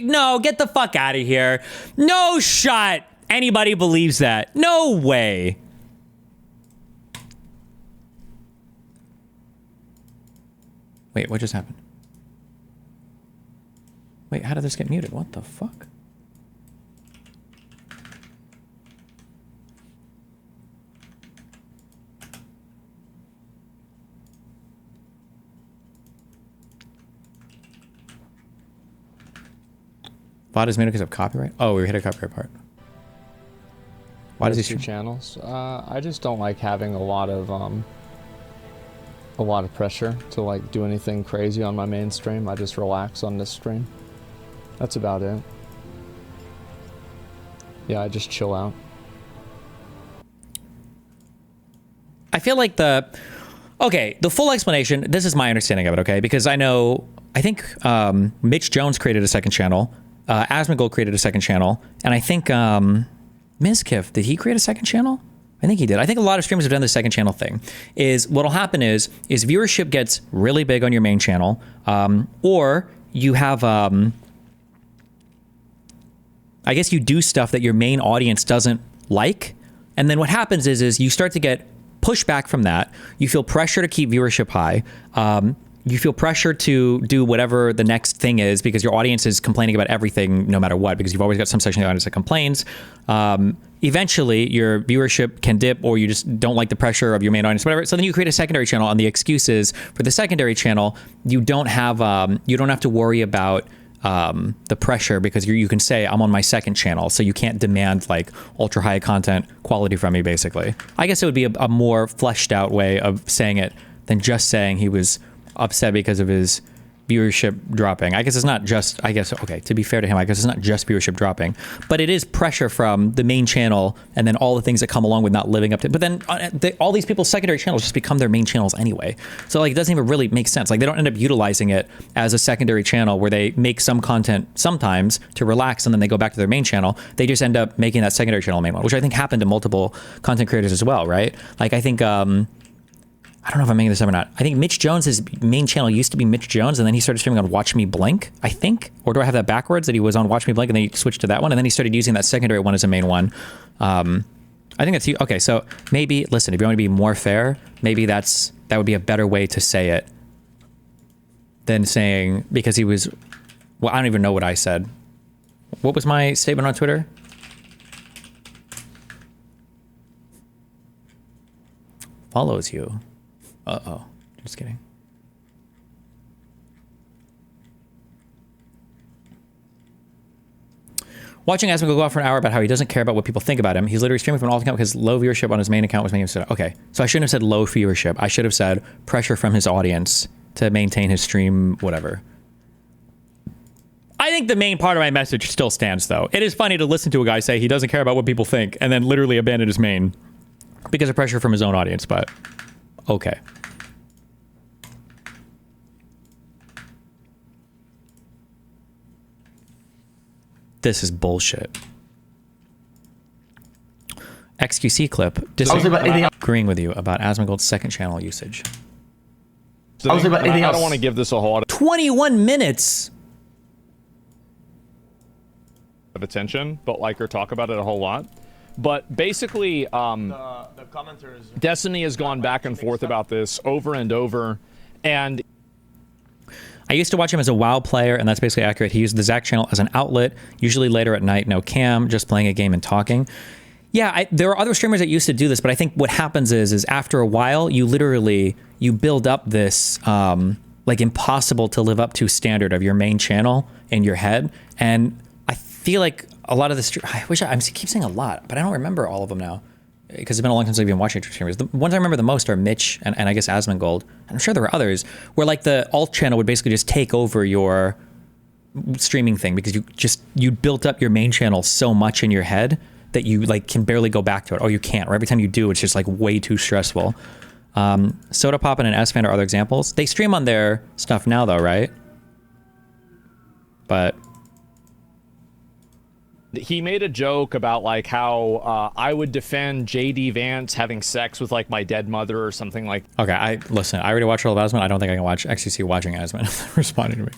No, get the fuck out of here. No shot anybody believes that. No way. Wait, what just happened? Wait, how did this get muted? What the fuck? VOD is muted because of copyright? Oh, we hit a copyright part. Why does he stream channels? I just don't like having a lot of pressure to like do anything crazy on my main stream. I just relax on this stream. That's about it. Yeah, I just chill out. I feel like the full explanation, this is my understanding of it, okay? Because I think Mitch Jones created a second channel. Asmongold created a second channel. And I think Mizkif, did he create a second channel? I think he did. I think a lot of streamers have done the second channel thing. Is what'll happen is viewership gets really big on your main channel, or you have I guess you do stuff that your main audience doesn't like, and then what happens is you start to get pushback from that. You feel pressure to keep viewership high. You feel pressure to do whatever the next thing is because your audience is complaining about everything no matter what, because you've always got some section of the audience that complains. Eventually, your viewership can dip, or you just don't like the pressure of your main audience, whatever. So then you create a secondary channel, and the excuse is for the secondary channel, you don't have to worry about the pressure because you can say I'm on my second channel, so you can't demand like ultra high content quality from me. Basically, I guess it would be a more fleshed out way of saying it than just saying he was upset because of his viewership dropping. I guess it's not just, okay, to be fair to him, I guess it's not just viewership dropping, but it is pressure from the main channel and then all the things that come along with not living up to, but then all these people's secondary channels just become their main channels anyway. So like, it doesn't even really make sense. Like they don't end up utilizing it as a secondary channel where they make some content sometimes to relax and then they go back to their main channel. They just end up making that secondary channel main one, which I think happened to multiple content creators as well, right? Like I think, I don't know if I'm making this up or not. I think Mitch Jones' main channel used to be Mitch Jones, and then he started streaming on Watch Me Blink, I think. Or do I have that backwards, that he was on Watch Me Blink, and then he switched to that one, and then he started using that secondary one as a main one. I think that's... Okay, so maybe... Listen, if you want to be more fair, maybe that would be a better way to say it than saying... Because he was... Well, I don't even know what I said. What was my statement on Twitter? Follows you. Uh-oh. Just kidding. Watching Asmongold go off for an hour about how he doesn't care about what people think about him. He's literally streaming from an alt account because low viewership on his main account was making him sad. Okay, so I shouldn't have said low viewership. I should have said pressure from his audience to maintain his stream, whatever. I think the main part of my message still stands, though. It is funny to listen to a guy say he doesn't care about what people think and then literally abandon his main because of pressure from his own audience, but... Okay. This is bullshit. XQC clip. Agreeing with you about Asmongold's second channel usage. I don't want to give this a whole lot 21 minutes of attention, but like or talk about it a whole lot. But basically, The commenters... Destiny has gone back and forth about this over and over, and I used to watch him as a WoW player, and that's basically accurate. He used the Zach channel as an outlet, usually later at night, no cam, just playing a game and talking. Yeah, there are other streamers that used to do this, but I think what happens is after a while, you build up this like impossible to live up to standard of your main channel in your head, and I feel like a lot of the I keep saying a lot, but I don't remember all of them now because it's been a long time since I've been watching streamers. The ones I remember the most are Mitch and I guess Asmongold. I'm sure there were others where like the alt channel would basically just take over your streaming thing because you built up your main channel so much in your head that you like can barely go back to it. Or you can't, or every time you do, it's just like way too stressful. Soda Pop and S-Fan are other examples. They stream on their stuff now though, right? But he made a joke about like how I would defend JD Vance having sex with like my dead mother or something like. Okay, I already watched all of Asmon. I don't think I can watch XCC watching Asmon. Responding to me.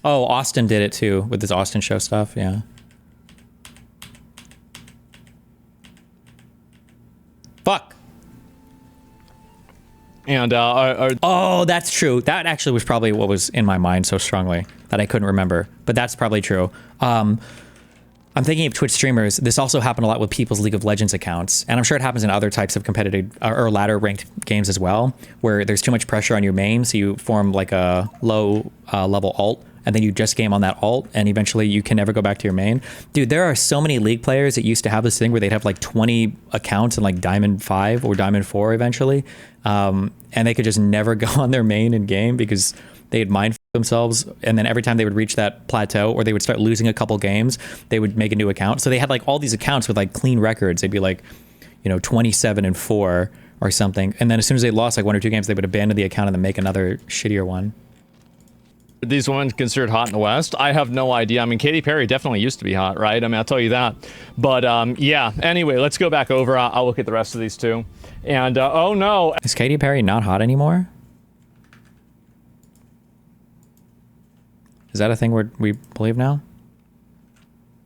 Oh, Austin did it too with this Austin show stuff. Yeah. Fuck. And Oh, that's true. That actually was probably what was in my mind so strongly that I couldn't remember. But that's probably true. I'm thinking of Twitch streamers. This also happened a lot with people's League of Legends accounts. And I'm sure it happens in other types of competitive or ladder ranked games as well, where there's too much pressure on your main. So you form like a low level ult, and then you just game on that ult, and eventually you can never go back to your main. Dude, there are so many League players that used to have this thing where they'd have like 20 accounts in like Diamond 5 or Diamond 4 eventually. And they could just never go on their main in game because they'd mind themselves, and then every time they would reach that plateau or they would start losing a couple games, they would make a new account. So they had like all these accounts with like clean records. They'd be like, 27-4 or something, and then as soon as they lost like 1 or 2 games, they would abandon the account and then make another shittier one. these women considered hot in the West? I have no idea. I mean, Katy Perry definitely used to be hot, right? I mean, I'll tell you that. But yeah, anyway, let's go back over. I'll look at the rest of these two. And oh no. Is Katy Perry not hot anymore? Is that a thing we believe now?